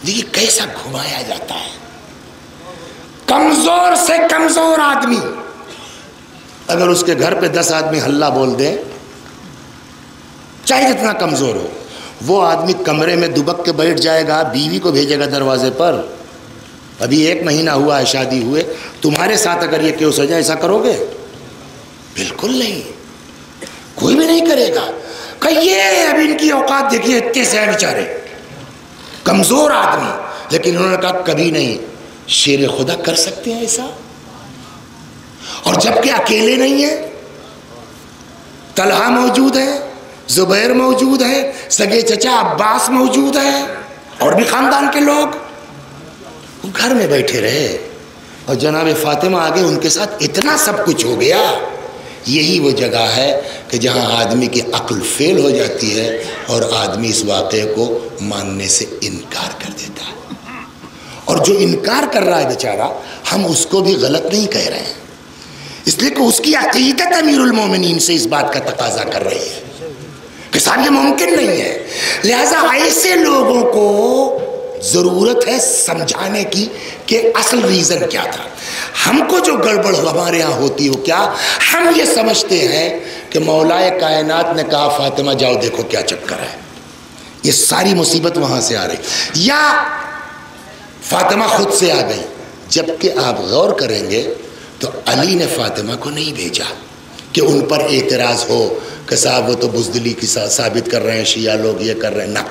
دیکھیے کیسا گھمایا جاتا ہے. کمزور سے کمزور آدمی اگر اس کے گھر پہ 10 آدمی ہلہ بول دیں، چاہے جتنا کمزور ہو، وہ آدمی کمرے میں دبک کے بیٹھ جائے گا، بیوی کو بھیجے گا دروازے پر. ابھی 1 مہینہ ہوا ہے شادی ہوئے، تمہارے ساتھ اگر یہ کیس ہو جائے ایسا کرو گے؟ بالکل نہیں، کوئی بھی نہیں کرے گا. کہ یہ ابھی ان کی اوقات دیکھیے، اتنے سے ہیں بیچارے، کمزور آدمی. لیکن انہوں نے کہا کبھی نہیں، شیر خدا کر سکتے ہیں ایسا. اور جبکہ اکیلے نہیں ہیں، طلحہ موجود ہے، زبیر موجود ہے، سگے چچا عباس موجود ہے، اور بھی خاندان کے لوگ. گھر میں بیٹھے رہے، اور جناب فاطمہ آگے ان کے ساتھ اتنا سب کچھ ہو گیا. یہی وہ جگہ ہے کہ جہاں آدمی کی عقل فیل ہو جاتی ہے اور آدمی اس واقعے کو ماننے سے انکار کر دیتا ہے. اور جو انکار کر رہا ہے بیچارہ، ہم اس کو بھی غلط نہیں کہہ رہے ہیں، اس لیے کہ اس کی عقیدت امیر المومنین سے اس بات کا تقاضا کر رہی ہے کہ صاحب یہ ممکن نہیں ہے. لہذا ایسے لوگوں کو ضرورت ہے سمجھانے کی کہ اصل ریزن کیا تھا. ہم کو جو گڑبڑ ہمارے ہاں ہوتی ہو کیا، ہم یہ سمجھتے ہیں کہ مولا کائنات نے کہا فاطمہ جاؤ دیکھو کیا چکر ہے. یہ ساری مصیبت وہاں سے آ رہی، یا فاطمہ خود سے آ گئی. جبکہ آپ غور کریں گے تو علی نے فاطمہ کو نہیں بھیجا کہ ان پر اعتراض ہو کہ صاحب وہ تو بزدلی کی ثابت کر رہے ہیں شیعہ لوگ، یہ کر رہے ہیں. نہ،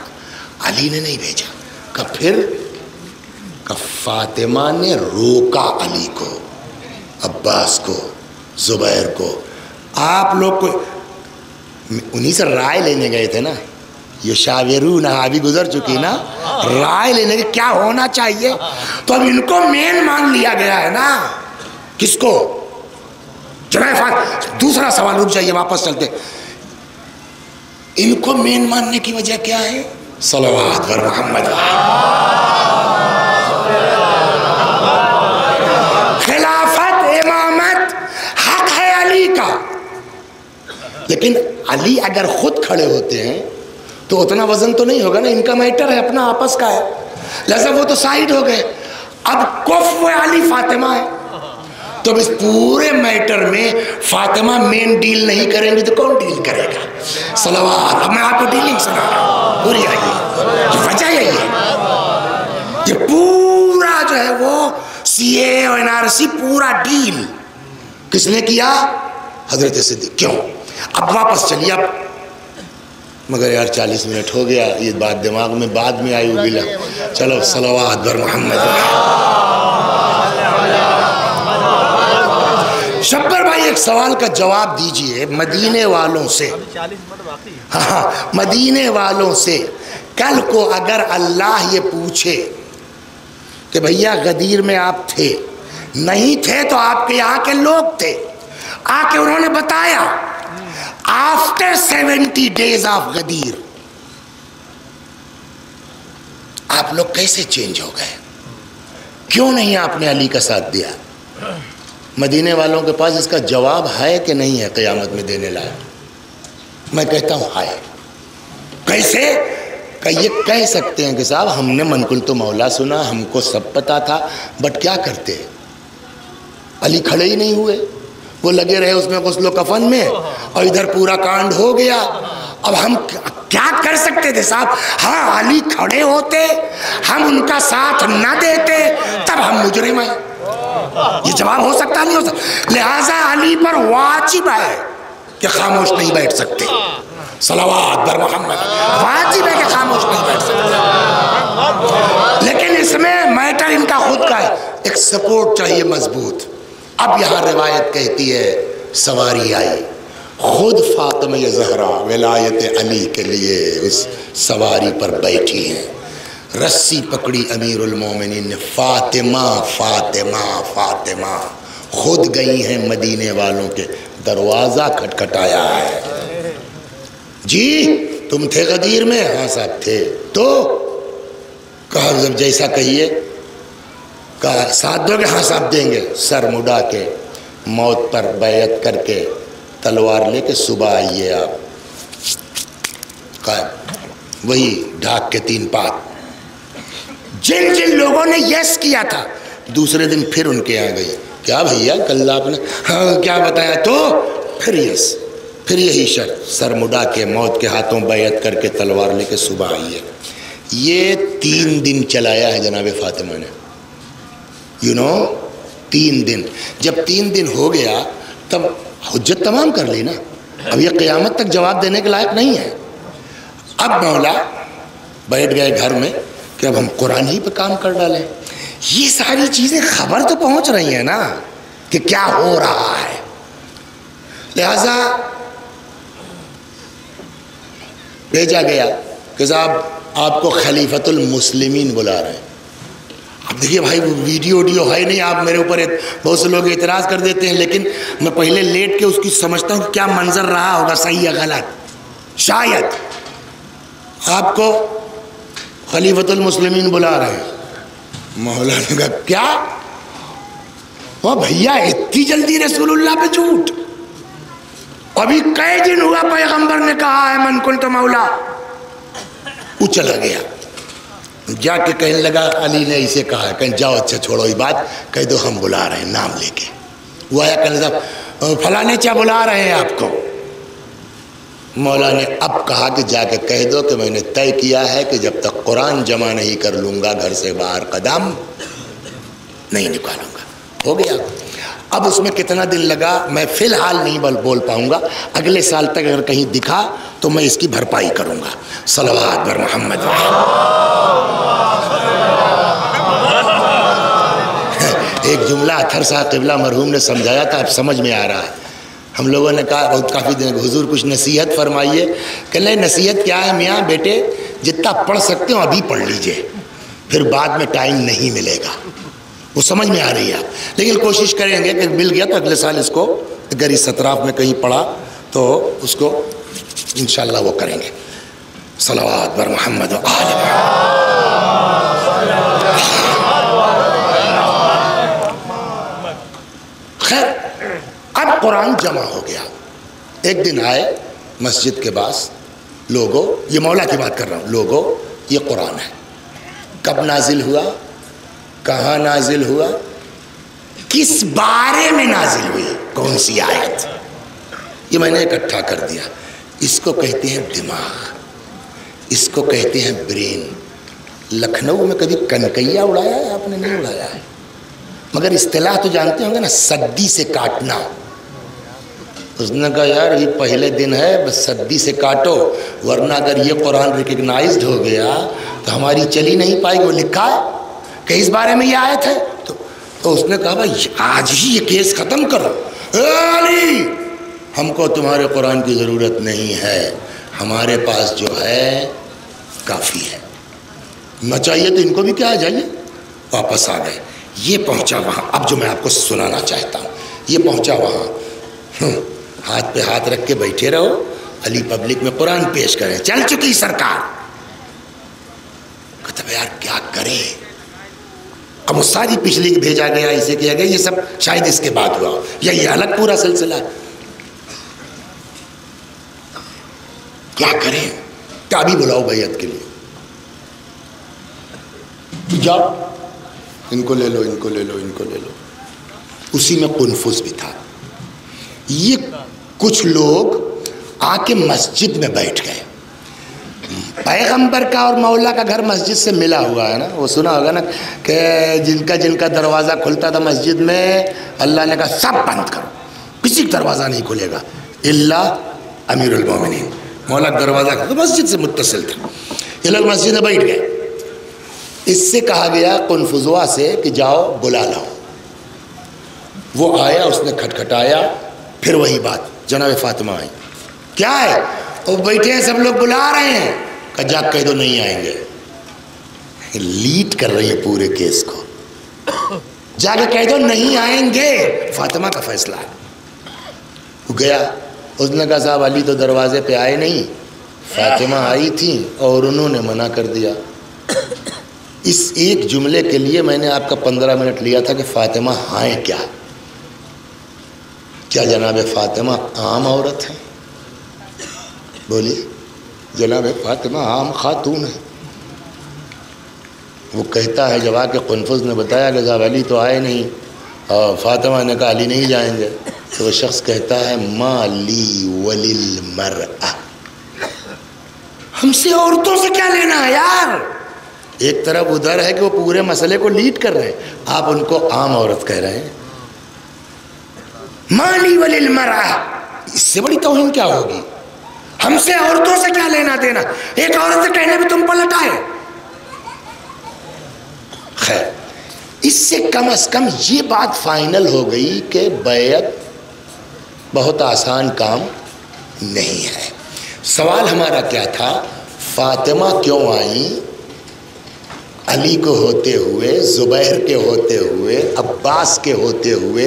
علی نے نہیں بھیجا. پھر فاطمہ نے روکا علی کو، عباس کو، زبیر کو. آپ لوگ کو انہی سے رائے لینے گئے تھے نا، یہ شاورون ابھی گزر چکی نا، رائے لینے کے کیا ہونا چاہیے. تو اب ان کو مین مان لیا گیا ہے نا. کس کو؟ دوسرا سوال رک جائیے واپس چلتے. ان کو مین ماننے کی وجہ کیا ہے؟ صلوات بر محمد. خلافت امامت حق ہے علی کا، لیکن علی اگر خود کھڑے ہوتے ہیں تو اتنا وزن تو نہیں ہوگا نا. ان کا میٹر ہے، اپنا آپس کا ہے، لہذا وہ تو سائیڈ ہو گئے. اب کف علی فاطمہ ہے، تو اس پورے میٹر میں فاطمہ مین ڈیل نہیں کریں گی تو کون ڈیل کرے گا؟ صلوات. اب میں آپ کو ڈیلنگ سنا رہا ہوں پوری. آئیے وجہ یہی ہے، یہ پورا جو ہے وہ سی اے اور NRC پورا ڈیل کس نے کیا؟ حضرت صدیق. کیوں؟ اب واپس چلیے. اب مگر یار 40 منٹ ہو گیا، یہ بات دماغ میں بعد میں آئی ہوگی. چلو صلوات بر محمد. شبر بھائی ایک سوال کا جواب دیجئے مدینے والوں سے. ہاں مدینے والوں سے کل کو اگر اللہ یہ پوچھے کہ بھیا غدیر میں آپ تھے نہیں تھے تو آپ کے یہاں کے لوگ تھے، آ کے انہوں نے بتایا آفٹر 70 days آف غدیر آپ لوگ کیسے چینج ہو گئے؟ کیوں نہیں آپ نے علی کا ساتھ دیا؟ مدینے والوں کے پاس اس کا جواب ہے کہ نہیں ہے قیامت میں دینے لائق؟ میں کہتا ہوں ہے. کیسے؟ کہ یہ کہہ سکتے ہیں کہ صاحب ہم نے منقول تو مولا سنا، ہم کو سب پتا تھا، بٹ کیا کرتے؟ علی کھڑے ہی نہیں ہوئے، وہ لگے رہے اس میں غسل و کفن میں، اور ادھر پورا کانڈ ہو گیا. اب ہم کیا کر سکتے تھے صاحب؟ ہاں علی کھڑے ہوتے، ہم ان کا ساتھ نہ دیتے، تب ہم مجرم ہیں. یہ جواب ہو سکتا نہیں ہو سکتا. لہٰذا علی پر واجب ہے کہ خاموش نہیں بیٹھ سکتے. صلوات بر محمد. واجب ہے کہ خاموش نہیں بیٹھ سکتے، لیکن اس میں میٹر ان کا خود کا ہے. ایک سپورٹ چاہیے مضبوط. اب یہاں روایت کہتی ہے سواری آئی، خود فاطمہ زہرا ولایت علی کے لیے اس سواری پر بیٹھی ہیں. رسی پکڑی امیر المومنین نے، فاطمہ فاطمہ فاطمہ. خود گئی ہیں مدینے والوں کے دروازہ کھٹکھٹایا ہے. جی تم تھے غدیر میں؟ ہاں صاحب تھے. تو کہا جب جیسا کہیے. کہا ساتھ دو گے؟ ہاں صاحب دیں گے. سر مڈا کے موت پر بیعت کر کے تلوار لے کے صبح آئیے آپ. کہا وہی ڈھاک کے 3 پات. جن جن لوگوں نے یس کیا تھا دوسرے دن پھر ان کے آ گئی. کیا بھیا کل آپ نے ہاں کیا بتایا؟ تو پھر یس، پھر یہی شرط، سر مڈا کے موت کے ہاتھوں بیعت کر کے تلوار لے کے صبح آئیے. یہ 3 دن چلایا ہے جناب فاطمہ نے. 3 دن. جب 3 دن ہو گیا تب حجت تمام کر لی نا. اب یہ قیامت تک جواب دینے کے لائق نہیں ہے. اب مولا بیٹھ گئے گھر میں کہ اب ہم قرآن ہی پہ کام کر ڈالیں. یہ ساری چیزیں خبر تو پہنچ رہی ہیں نا کہ کیا ہو رہا ہے. لہذا بھیجا گیا کہ صاحب آپ کو خلیفۃ المسلمین بلا رہے ہیں. دیکھیے بھائی وہ ویڈیو ہے نہیں، آپ میرے اوپر بہت سے لوگ اعتراض کر دیتے ہیں، لیکن میں پہلے لیٹ کے اس کی سمجھتا ہوں کہ کیا منظر رہا ہوگا، صحیح یا غلط۔ شاید آپ کو خلیفۃ المسلمین بلا رہے ہیں، مولانا نے کہا کیا؟ وہ بھیا اتنی جلدی رسول اللہ پہ جھوٹ؟ ابھی کئی دن ہوا پیغمبر نے کہا ہے من کنت مولا۔ وہ چلا گیا، جا کے کہنے لگا علی نے اسے کہا، کہیں جاؤ اچھا چھوڑو یہ بات، کہہ دو ہم بلا رہے ہیں نام لے کے۔ وہ آیا کہنے لگا فلاں چا بلا رہے ہیں آپ کو۔ مولا نے اب کہا کہ جا کے کہہ دو کہ میں نے طے کیا ہے کہ جب تک قرآن جمع نہیں کر لوں گا گھر سے باہر قدم نہیں نکالوں گا۔ ہو گیا۔ اب اس میں کتنا دن لگا میں فی الحال نہیں بول پاؤں گا، اگلے سال تک اگر کہیں دکھا تو میں اس کی بھرپائی کروں گا۔ صلوات بر محمد۔ ایک جملہ اطہر صاحب قبلہ مرحوم نے سمجھایا تھا، اب سمجھ میں آ رہا ہے۔ ہم لوگوں نے کہا بہت کافی دن حضور کچھ نصیحت فرمائیے، کہ نہیں نصیحت کیا ہے میاں بیٹے، جتنا پڑھ سکتے ہو ابھی پڑھ لیجئے، پھر بعد میں ٹائم نہیں ملے گا۔ وہ سمجھ میں آ رہی ہے آپ، لیکن کوشش کریں گے کہ مل گیا تو اگلے سال اس کو اگر اس اطراف میں کہیں پڑھا تو اس کو انشاءاللہ وہ کریں گے۔ صلوات بر محمد و آل محمد۔ خیر اب قرآن جمع ہو گیا۔ ایک دن آئے مسجد کے پاس لوگوں، یہ مولا کی بات کر رہا ہوں، لوگوں یہ قرآن ہے، کب نازل ہوا، کہاں نازل ہوا، کس بارے میں نازل ہوئی، کون سی آیت، یہ میں نے اکٹھا کر دیا۔ اس کو کہتے ہیں دماغ، اس کو کہتے ہیں برین۔ لکھنؤ میں کبھی کنکیا اڑایا ہے آپ نے؟ نہیں اڑایا ہے، مگر اصطلاح تو جانتے ہوں گے نا، سدی سے کاٹنا۔ اس نے کہا یار یہ پہلے دن ہے، بس سدی سے کاٹو، ورنہ اگر یہ قرآن ریکگنائزڈ ہو گیا تو ہماری چلی نہیں پائے گی۔ وہ لکھا ہے کہ اس بارے میں یہ آیت ہے، تو اس نے کہا بھائی آج ہی یہ کیس ختم کرو، اے علی ہم کو تمہارے قرآن کی ضرورت نہیں ہے، ہمارے پاس جو ہے کافی ہے، نہ چاہیے تو ان کو بھی کیا آ جائیے۔ واپس آ گئے، یہ پہنچا وہاں، اب جو میں آپ کو سنانا چاہتا ہوں، یہ پہنچا وہاں، ہاتھ پہ ہاتھ رکھ کے بیٹھے رہو، علی پبلک میں قرآن پیش کریں، چل چکی سرکار۔ کہتا یار کیا کرے، اب وہ ساری پچھلی بھیجا گیا، اسے کیا گیا، یہ سب شاید اس کے بعد ہوا یا یہ الگ پورا سلسلہ ہے، کیا کریں، کیا بھی بلاؤ بیعت کے لیے، جاؤ ان کو لے لو، ان کو لے لو، ان کو لے لو۔ اسی میں قنفذ بھی تھا۔ یہ کچھ لوگ آ کے مسجد میں بیٹھ گئے، پیغمبر کا اور مولا کا گھر مسجد سے ملا ہوا ہے نا، وہ سنا ہوگا نا کہ جن کا دروازہ کھلتا تھا مسجد میں، اللہ نے کہا سب بند کرو، کسی کا دروازہ نہیں کھلے گا الا امیر المومنین، مولا کا دروازہ تو مسجد سے متصل تھا۔ یہ لوگ مسجد میں بیٹھ گئے، اس سے کہا گیا قنفذوا سے کہ جاؤ بلا لاؤ۔ وہ آیا، اس نے کھٹکھٹایا، پھر وہی بات، جناب فاطمہ آئی، کیا ہے؟ وہ بیٹھے ہیں سب لوگ بلا رہے ہیں، کہ جا کہہ دو نہیں آئیں گے۔ لیڈ کر رہی ہے پورے کیس کو، جا کے کہہ دو نہیں آئیں گے، فاطمہ کا فیصلہ ہے۔ وہ گیا، اس نے کہا صاحب علی تو دروازے پہ آئے نہیں، فاطمہ آئی تھی اور انہوں نے منع کر دیا۔ اس ایک جملے کے لیے میں نے آپ کا 15 منٹ لیا تھا کہ فاطمہ ہائیں کیا؟ کیا جناب فاطمہ عام عورت ہے؟ بولیے، جناب فاطمہ عام خاتون ہے؟ وہ کہتا ہے جب آ کے قنفذ نے بتایا کہ صاحب علی تو آئے نہیں، اور فاطمہ نے کہا علی نہیں جائیں گے، تو وہ شخص کہتا ہے ما لی وللمرأة، ہم سے عورتوں سے کیا لینا ہے یار؟ ایک طرف ادھر ہے کہ وہ پورے مسئلے کو لیڈ کر رہے ہیں، آپ ان کو عام عورت کہہ رہے ہیں۔ ما لی وللمرأة، اس سے بڑی توہین کیا ہوگی؟ ہم سے عورتوں سے کیا لینا دینا، ایک عورت سے کہنے بھی تم پلٹ آئے۔ خیر، اس سے کم از کم یہ بات فائنل ہو گئی کہ بیعت بہت آسان کام نہیں ہے۔ سوال ہمارا کیا تھا، فاطمہ کیوں آئیں؟ علی کو ہوتے ہوئے، زبیر کے ہوتے ہوئے، عباس کے ہوتے ہوئے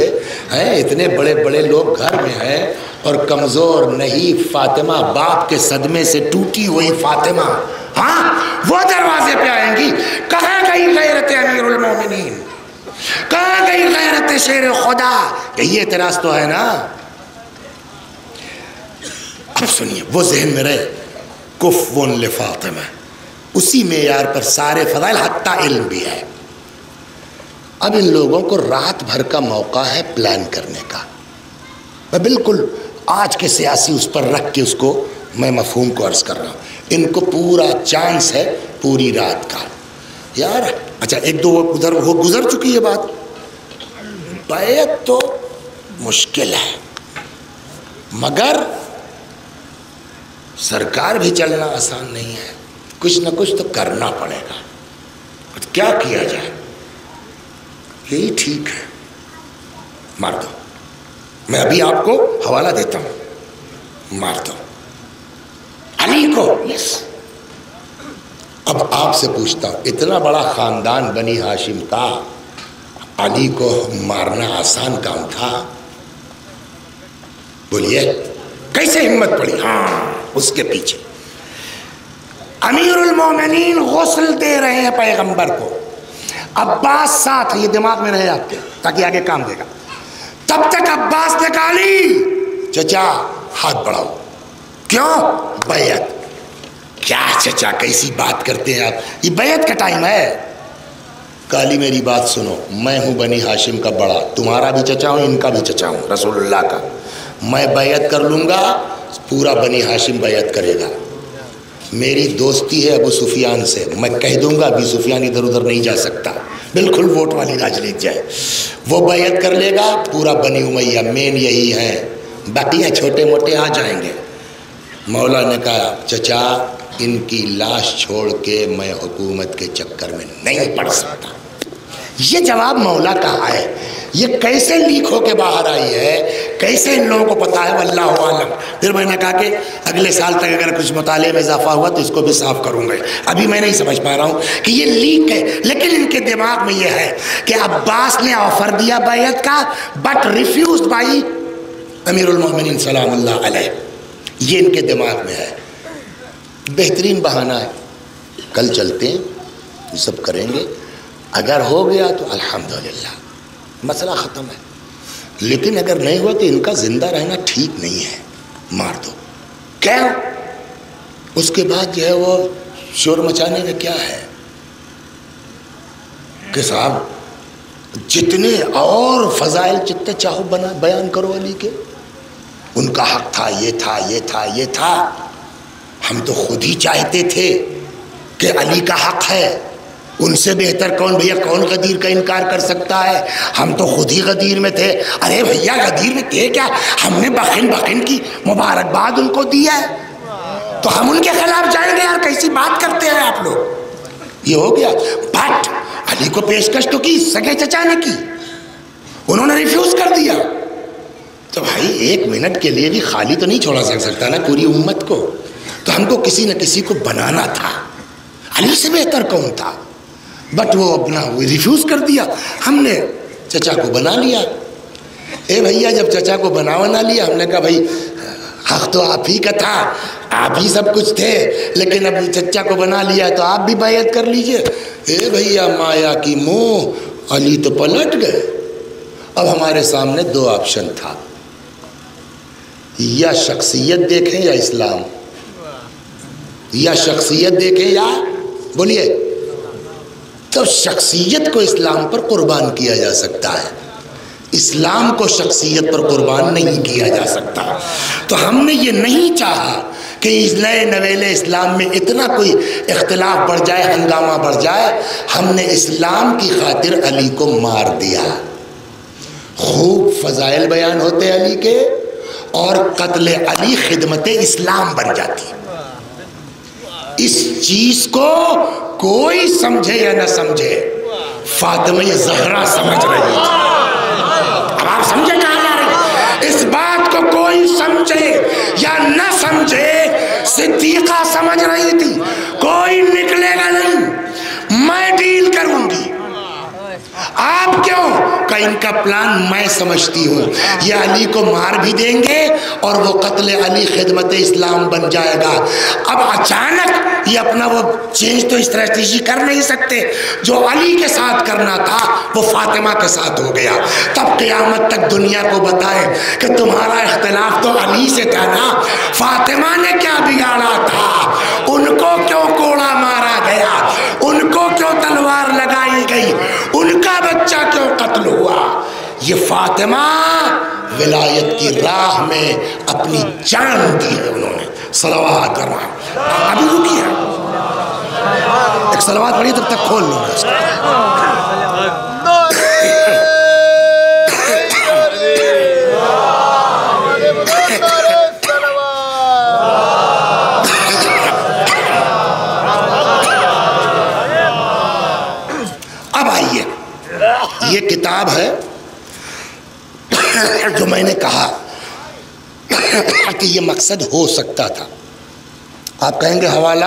ہیں، اتنے بڑے بڑے لوگ گھر میں ہیں اور کمزور نہیں فاطمہ، باپ کے صدمے سے ٹوٹی ہوئی فاطمہ، ہاں وہ دروازے پہ آئیں گی. کہاں گئی غیرت امیر المومنین، کہاں گئی غیرت شیر خدا؟ یہی اعتراض تو ہے نا. اب سنیے، وہ ذہن میں رہے، کفون لفاطمہ، اسی معیار پر سارے فضائل حتیٰ علم بھی ہے. اب ان لوگوں کو رات بھر کا موقع ہے پلان کرنے کا. میں بالکل آج کے سیاسی اس پر رکھ کے اس کو میں مفہوم کو عرض کر رہا ہوں. ان کو پورا چانس ہے پوری رات کا. یار اچھا ایک دو ادھر وہ گزر چکی ہے بات، بیعت تو مشکل ہے مگر سرکار بھی چلنا آسان نہیں ہے، کچھ نہ کچھ تو کرنا پڑے گا. کیا کیا جائے؟ یہی ٹھیک ہے، مار دو. میں ابھی آپ کو حوالہ دیتا ہوں، مار دو علی کو. یس. اب آپ سے پوچھتا ہوں، اتنا بڑا خاندان بنی ہاشم کا، علی کو مارنا آسان کام تھا؟ بولیے کیسے ہمت پڑی؟ ہاں اس کے پیچھے امیر المومنین غسل دے رہے ہیں پیغمبر کو، عباس ساتھ، یہ دماغ میں رہے آپ کے تاکہ آگے کام دے گا. تب تک عباس نے کہا علی چچا ہاتھ بڑھاؤ. کیوں؟ بیعت. کیا چچا کیسی بات کرتے ہیں آپ، یہ بیعت کا ٹائم ہے. کالی میری بات سنو، میں ہوں بنی ہاشم کا بڑا، تمہارا بھی چچا ہوں، ان کا بھی چچا ہوں، رسول اللہ کا. میں بیعت کر لوں گا، پورا بنی ہاشم بیعت کرے گا. میری دوستی ہے ابو سفیان سے، میں کہہ دوں گا ابو سفیان ادھر ادھر نہیں جا سکتا، بالکل ووٹ والی راجنیت جائے. وہ بیعت کر لے گا، پورا بنی امیہ مین یہی ہیں، بقیہ چھوٹے موٹے آ جائیں گے. مولا نے کہا چچا ان کی لاش چھوڑ کے میں حکومت کے چکر میں نہیں پڑ سکتا. یہ جواب مولا کا ہے. یہ کیسے لیک ہو کے باہر آئی ہے، کیسے ان لوگوں کو پتا ہے، واللہ عالم. پھر میں نے کہا کہ اگلے سال تک اگر کچھ مطالعے میں اضافہ ہوا تو اس کو بھی صاف کروں گا. ابھی میں نہیں سمجھ پا رہا ہوں کہ یہ لیک ہے، لیکن ان کے دماغ میں یہ ہے کہ عباس نے آفر دیا بیعت کا بٹ ریفیوزڈ بائی امیر المومنین سلام اللہ علیہ. یہ ان کے دماغ میں ہے. بہترین بہانہ ہے، کل چلتے ہیں یہ سب کریں گے، اگر ہو گیا تو الحمدللہ مسئلہ ختم ہے، لیکن اگر نہیں ہوا تو ان کا زندہ رہنا ٹھیک نہیں ہے، مار دو. کیا اس کے بعد جو ہے وہ شور مچانے میں کیا ہے کہ صاحب جتنے اور فضائل جتنے چاہو بیان کرو علی کے، ان کا حق تھا، یہ تھا، یہ تھا، یہ تھا. ہم تو خود ہی چاہتے تھے کہ علی کا حق ہے، ان سے بہتر کون بھیا، کون غدیر کا انکار کر سکتا ہے؟ ہم تو خود ہی غدیر میں تھے. ارے بھیا غدیر میں تھے کیا، ہم نے بخن کی مبارکباد ان کو دی ہے، تو ہم ان کے خلاف جائیں گے؟ یار کیسی بات کرتے ہیں آپ لوگ. یہ ہو گیا. بٹ علی کو پیشکش تو کی سگے چچا نے کی، انہوں نے ریفیوز کر دیا. تو بھائی ایک منٹ کے لیے بھی خالی تو نہیں چھوڑا سکتا نا پوری امت کو. تو ہم کو کسی نہ کسی کو بنانا تھا. علی سے بہتر کون تھا؟ بٹ وہ اپنا ریفیوز کر دیا. ہم نے چچا کو بنا لیا. اے بھیا جب چچا کو بنا لیا، ہم نے کہا بھائی حق تو آپ ہی کا تھا، آپ ہی سب کچھ تھے، لیکن اب چچا کو بنا لیا تو آپ بھی بیعت کر لیجئے. اے بھیا مایا کی منہ، علی تو پلٹ گئے. اب ہمارے سامنے دو آپشن تھا، یا شخصیت دیکھیں یا اسلام، یا شخصیت دیکھیں یا بولیے. تو شخصیت کو اسلام پر قربان کیا جا سکتا ہے، اسلام کو شخصیت پر قربان نہیں کیا جا سکتا. تو ہم نے یہ نہیں چاہا کہ اس نئے نویلے اسلام میں اتنا کوئی اختلاف بڑھ جائے، ہنگامہ بڑھ جائے. ہم نے اسلام کی خاطر علی کو مار دیا. خوب فضائل بیان ہوتے علی کے، اور قتل علی خدمت اسلام بن جاتی. اس چیز کو کوئی سمجھے یا نہ سمجھے، فاطمہ زہرا سمجھ رہی تھی. اب آپ سمجھے کہاں جا رہے؟ اس بات کو کوئی سمجھے یا نہ سمجھے، صدیقہ سمجھ رہی تھی. کوئی نکلے گا نہیں. میں ان کا پلان میں سمجھتی ہوں، یہ علی کو مار بھی دیں گے اور وہ قتل علی خدمت اسلام بن جائے گا۔ اب اچانک یہ اپنا وہ چینج تو اسٹریٹجی کر نہیں سکتے، جو علی کے ساتھ کرنا تھا وہ فاطمہ کے ساتھ ہو گیا۔ تب قیامت تک دنیا کو بتائے کہ تمہارا اختلاف تو علی سے تھا نا، فاطمہ نے کیا بگاڑا تھا، ان کو کیوں کوڑا مارا گیا، ان کو کیوں تلوار لگائی گئی، ان کا بچہ کیوں قتل ہوا۔ یہ فاطمہ ولایت کی راہ میں اپنی جان دی ہے انہوں نے۔ صلوات کر رہا ہوں، ابھی رکی ہے، ایک صلوات پڑھی تب تک کھول لوں گا اس کو۔ اب آئیے، یہ کتاب ہے جو میں نے کہا کہ یہ مقصد ہو سکتا تھا۔ آپ کہیں گے حوالہ،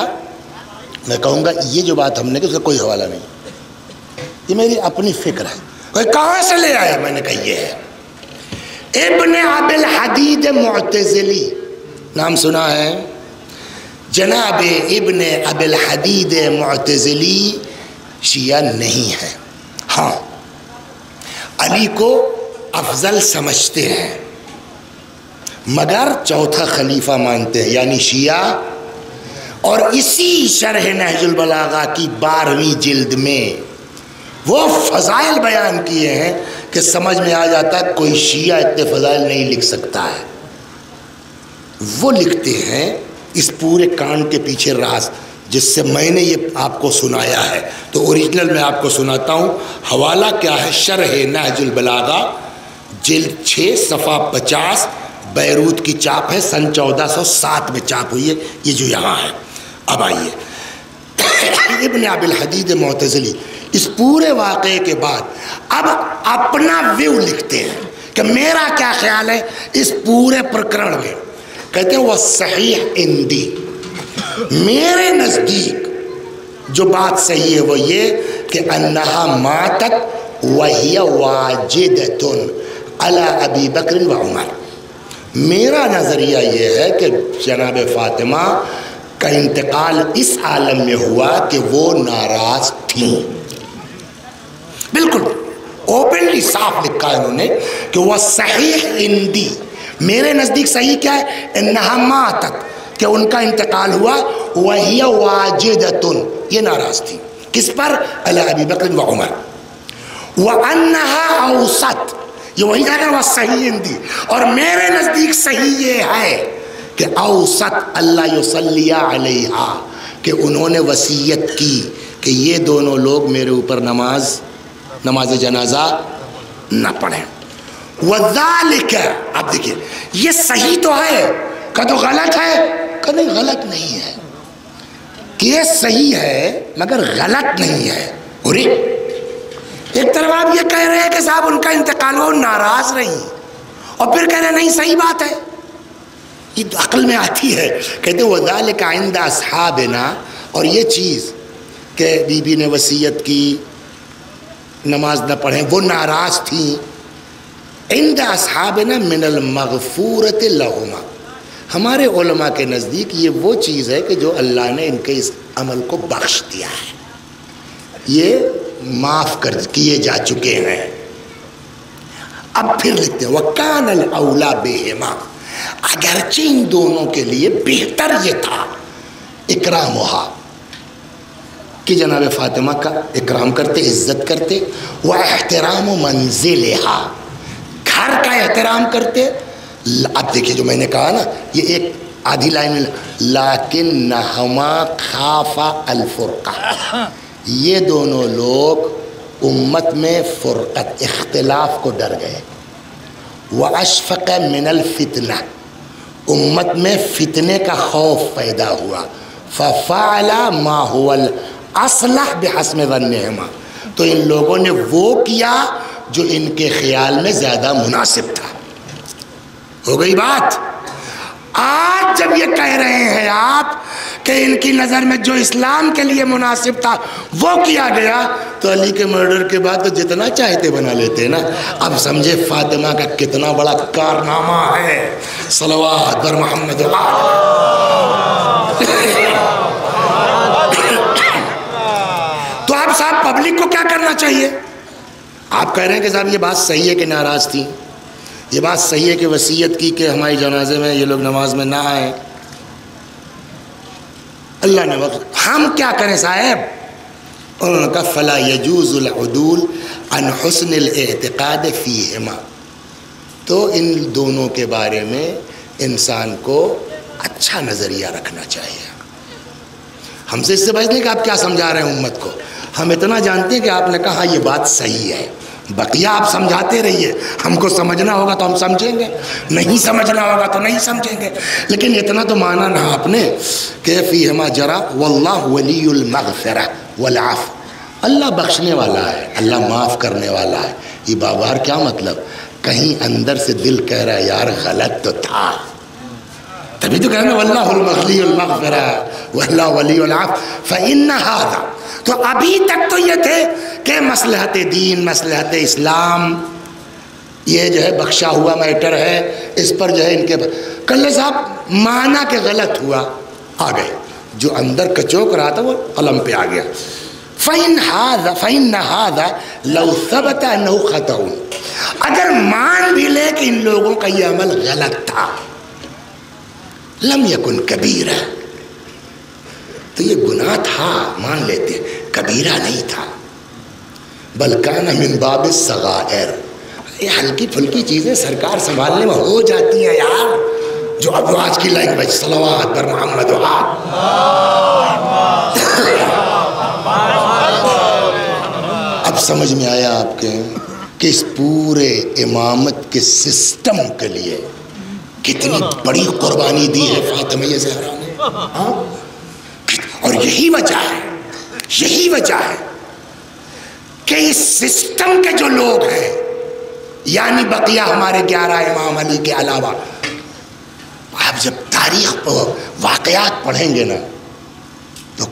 میں کہوں گا یہ جو بات ہم نے کہ اس کا کوئی حوالہ نہیں، یہ میری اپنی فکر ہے۔ کوئی کہاں سے لے آیا؟ میں نے کہا یہ ہے ابن ابی الحدید معتزلی، نام سنا ہے؟ جناب ابن ابی الحدید معتزلی شیعہ نہیں ہے، ہاں علی کو افضل سمجھتے ہیں مگر چوتھا خلیفہ مانتے ہیں، یعنی شیعہ۔ اور اسی شرح نہج البلاغہ کی 12ویں جلد میں وہ فضائل بیان کیے ہیں کہ سمجھ میں آ جاتا ہے کوئی شیعہ اتنے فضائل نہیں لکھ سکتا ہے۔ وہ لکھتے ہیں اس پورے کانڈ کے پیچھے راز، جس سے میں نے یہ آپ کو سنایا ہے، تو اوریجنل میں آپ کو سناتا ہوں۔ حوالہ کیا ہے؟ شرح نہج البلاغہ جلد 6 صفحہ 50، بیروت کی چاپ ہے، سن 1407 میں چاپ ہوئی ہے، یہ جو یہاں ہے۔ اب آئیے، ابن ابی الحدید معتزلی اس پورے واقعے کے بعد اب اپنا ویو لکھتے ہیں کہ میرا کیا خیال ہے اس پورے پرکرن میں۔ کہتے ہیں وہ صحیح عندی، میرے نزدیک جو بات صحیح ہے وہ یہ کہ انہا ماتت وہی واجدۃ علی ابی بکر و عمر۔ میرا نظریہ یہ ہے کہ جناب فاطمہ کا انتقال اس عالم میں ہوا کہ وہ ناراض تھیں، بالکل اوپنلی صاف لکھا ہے انہوں نے کہ وہ صحیح عندی، میرے نزدیک صحیح کیا ہے؟ انہا ماتت، کہ ان کا انتقال ہوا، وہی واجدۃ، یہ ناراض تھی کس پر؟ علی ابی بکر و عمر، وانہا اوسط، یہ وہی کہا کہ وہ صحیح عندی، اور میرے نزدیک صحیح یہ ہے کہ اوسط اللہ یصلی علیہا، کہ انہوں نے وصیت کی کہ یہ دونوں لوگ میرے اوپر نماز جنازہ نہ پڑھیں۔ وذالک، اب دیکھیے یہ صحیح تو ہے، کدو غلط ہے؟ کدو غلط نہیں ہے، کہ یہ صحیح ہے مگر غلط نہیں ہے۔ اور ایک طرف آپ یہ کہہ رہے ہیں کہ صاحب ان کا انتقال ہوا، ناراض رہی، اور پھر کہہ رہے ہیں نہیں صحیح بات ہے، یہ عقل میں آتی ہے۔ کہتے ہیں وذالک عند اصحابنا، اور یہ چیز کہ بی بی نے وصیت کی نماز نہ پڑھیں، وہ ناراض تھیں، عند اصحابنا من المغفورۃ لہما، ہمارے علماء کے نزدیک یہ وہ چیز ہے کہ جو اللہ نے ان کے اس عمل کو بخش دیا ہے، یہ معاف کر کیے جا چکے ہیں۔ اب پھر لکھتے ہیں وَكَانَ الْأَوْلَى بِهِمَا، اگرچہ ان دونوں کے لیے بہتر یہ تھا اکرامہا، کہ جناب فاطمہ کا اکرام کرتے، عزت کرتے، وَاحْتِرَامُ مَنزِلِهَا، گھر کا احترام کرتے۔ اب دیکھیے جو میں نے کہا نا، یہ ایک آدھی لائن میں، لَكِنَّهُمَا خَافَ الْفُرْقَةَ، یہ دونوں لوگ امت میں فرقت، اختلاف کو ڈر گئے، وَأَشْفَقَ مِنَ الْفِتْنَةِ، امت میں فتنے کا خوف پیدا ہوا، فَفَعَلَ مَا هُوَ الْأَصْلَحُ بِحَسْبِ ظَنِّهِمَا، تو ان لوگوں نے وہ کیا جو ان کے خیال میں زیادہ مناسب تھا۔ ہو گئی بات؟ آج جب یہ کہہ رہے ہیں آپ کہ ان کی نظر میں جو اسلام کے لیے مناسب تھا وہ کیا گیا، تو علی کے مرڈر کے بعد تو جتنا چاہتے بنا لیتے نا۔ اب سمجھے فاطمہ کا کتنا بڑا کارنامہ ہے۔ صلوات بر محمد۔ تو آپ صاحب پبلک کو کیا کرنا چاہیے؟ آپ کہہ رہے ہیں کہ صاحب یہ بات صحیح ہے کہ ناراض تھی، یہ بات صحیح ہے کہ وصیت کی کہ ہماری جنازے میں یہ لوگ نماز میں نہ آئیں، اللہ نے وقت، ہم کیا کریں صاحب؟ انہوں نے کہا فلا یجوز العدول عن حسن الاعتقاد فیہما، تو ان دونوں کے بارے میں انسان کو اچھا نظریہ رکھنا چاہیے۔ ہم سے اس سے بچنے کہ آپ کیا سمجھا رہے ہیں امت کو، ہم اتنا جانتے ہیں کہ آپ نے کہا یہ بات صحیح ہے، بقیہ آپ سمجھاتے رہیے، ہم کو سمجھنا ہوگا تو ہم سمجھیں گے، نہیں سمجھنا ہوگا تو نہیں سمجھیں گے، لیکن اتنا تو مانا نہ آپ نے کہ فیہما جرا واللہ ولی المغفرہ والعفو، اللہ بخشنے والا ہے، اللہ معاف کرنے والا ہے۔ یہ بابار کیا مطلب؟ کہیں اندر سے دل کہہ رہا ہے یار غلط تو تھا، تبھی تو کہنا واللہ ولی المغفرہ واللہ ولی العفو فإن ھذا، تو ابھی تک تو یہ تھے کہ مصلحت دین، مصلحت اسلام، یہ جو ہے بخشا ہوا میٹر ہے، اس پر جو ہے ان کے کلے صاحب مانا کہ غلط ہوا، آ گئے، جو اندر کچوک رہا تھا وہ قلم پہ آ گیا۔ فإن ھذا لو ثبت انه خطأ، اگر مان بھی لے کہ ان لوگوں کا یہ عمل غلط تھا، لم یکن کبیرہ، تو یہ گناہ تھا مان لیتے، کبیرہ نہیں تھا، بل کان من باب الصغائر، یہ ہلکی پھلکی چیزیں سرکار سنبھالنے میں ہو جاتی ہیں یار، جو اب آج کی لینگویج صلوات بر محمد و اب سمجھ میں آیا آپ کے کہ اس پورے امامت کے سسٹم کے لیے کتنی بڑی قربانی دی ہے فاطمہ زہرا نے، اور یہی وجہ ہے کہ اس سسٹم کے جو لوگ ہیں، یعنی بقیہ ہمارے 11 امام علی کے علاوہ، آپ جب تاریخ واقعات پڑھیں گے نا تو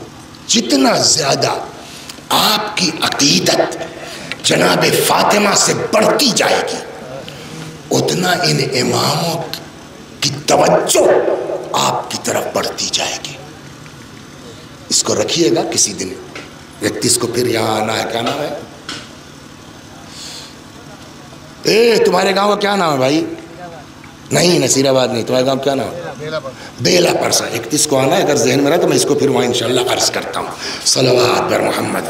جتنا زیادہ آپ کی عقیدت جناب فاطمہ سے بڑھتی جائے گی، اتنا ان اماموں کی توجہ آپ کی طرف بڑھتی جائے گی۔ اس کو رکھیے گا کسی دن، 31 کو پھر یہاں آنا ہے، کیا نام ہے؟ تمہارے گاؤں کا کیا نام ہے بھائی؟ نہیں نصیر آباد نہیں، تمہارے گاؤں کیا نام ہے؟ بیلا پرسا۔ 31 کو آنا ہے، اگر ذہن میں رہا تو میں اس کو پھر وہاں انشاءاللہ عرض کرتا ہوں۔ صلوات بر محمد۔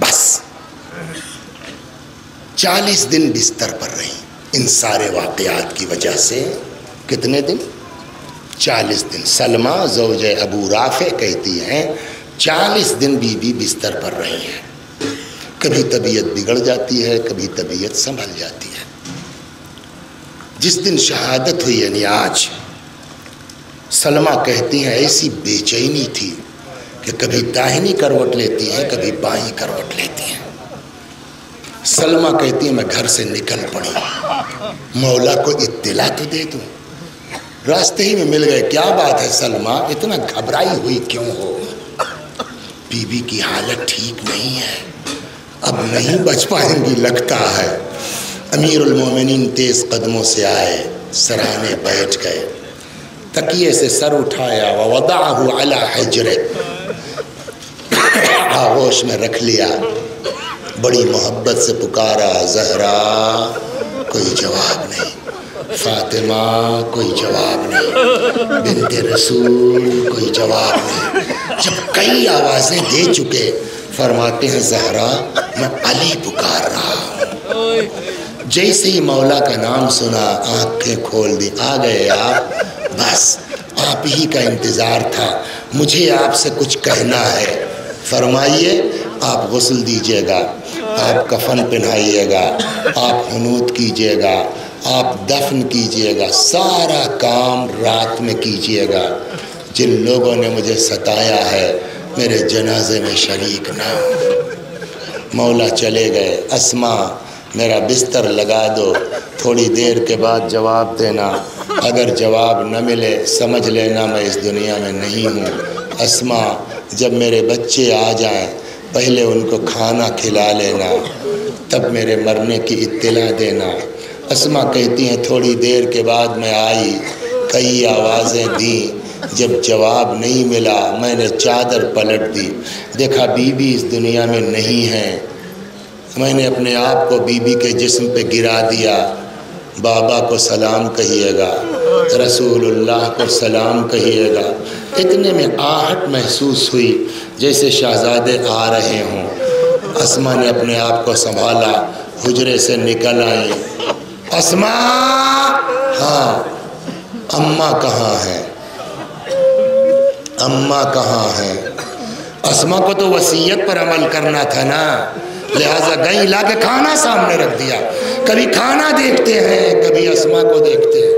بس 40 دن بستر پر رہی ان سارے واقعات کی وجہ سے۔ کتنے دن؟ 40 دن۔ سلمہ زوج ابو رافع کہتی ہیں 40 دن بی بی بستر پر رہی ہیں، کبھی طبیعت بگڑ جاتی ہے، کبھی طبیعت سنبھل جاتی ہے۔ جس دن شہادت ہوئی یعنی آج، سلمہ کہتی ہیں ایسی بے چینی تھی کہ کبھی داہنی کروٹ لیتی ہیں، کبھی بائیں کروٹ لیتی ہیں۔ سلمہ کہتی ہیں میں گھر سے نکل پڑی، مولا کو اطلاع تو دے دوں، راستے ہی میں مل گئے۔ کیا بات ہے سلمہ، اتنا گھبرائی ہوئی کیوں ہو؟ بی بی کی حالت ٹھیک نہیں ہے، اب نہیں بچ پائیں گی لگتا ہے۔ امیر المومنین تیز قدموں سے آئے، سرانے بیٹھ گئے، تکیے سے سر اٹھایا، ووضعہ علی حجرہ، آغوش میں رکھ لیا، بڑی محبت سے پکارا زہرا، کوئی جواب نہیں، فاطمہ کوئی جواب نہیں، بنت رسول کوئی جواب نہیں۔ جب کئی آوازیں دے چکے، فرماتے ہیں زہرا میں علی پکار رہا ہوں۔ جیسے ہی مولا کا نام سنا آنکھیں کھول دی، آ گئے آپ، بس آپ ہی کا انتظار تھا، مجھے آپ سے کچھ کہنا ہے، فرمائیے۔ آپ غسل دیجئے گا، آپ کفن پہنائیے گا، آپ حنوط کیجئے گا، آپ دفن کیجئے گا، سارا کام رات میں کیجئے گا۔ جن لوگوں نے مجھے ستایا ہے میرے جنازے میں شریک نہ ہو۔ مولا چلے گئے، اسما میرا بستر لگا دو، تھوڑی دیر کے بعد جواب دینا، اگر جواب نہ ملے سمجھ لینا میں اس دنیا میں نہیں ہوں۔ اسما جب میرے بچے آ جائیں پہلے ان کو کھانا کھلا لینا، تب میرے مرنے کی اطلاع دینا۔ اسما کہتی ہیں تھوڑی دیر کے بعد میں آئی، کئی آوازیں دیں، جب جواب نہیں ملا میں نے چادر پلٹ دی، دیکھا بی بی اس دنیا میں نہیں ہے۔ میں نے اپنے آپ کو بی بی کے جسم پہ گرا دیا۔ بابا کو سلام کہیے گا، رسول اللہ کو سلام کہیے گا۔ اتنے میں آہٹ محسوس ہوئی جیسے شہزادے آ رہے ہوں۔ اسما نے اپنے آپ کو سنبھالا، حجرے سے نکل آئی۔ اسما، ہاں اماں کہاں ہیں؟ اماں کہاں ہیں؟ اسما کو تو وصیت پر عمل کرنا تھا نا، لہٰذا گئی لا کے کھانا سامنے رکھ دیا۔ کبھی کھانا دیکھتے ہیں کبھی اسما کو دیکھتے ہیں۔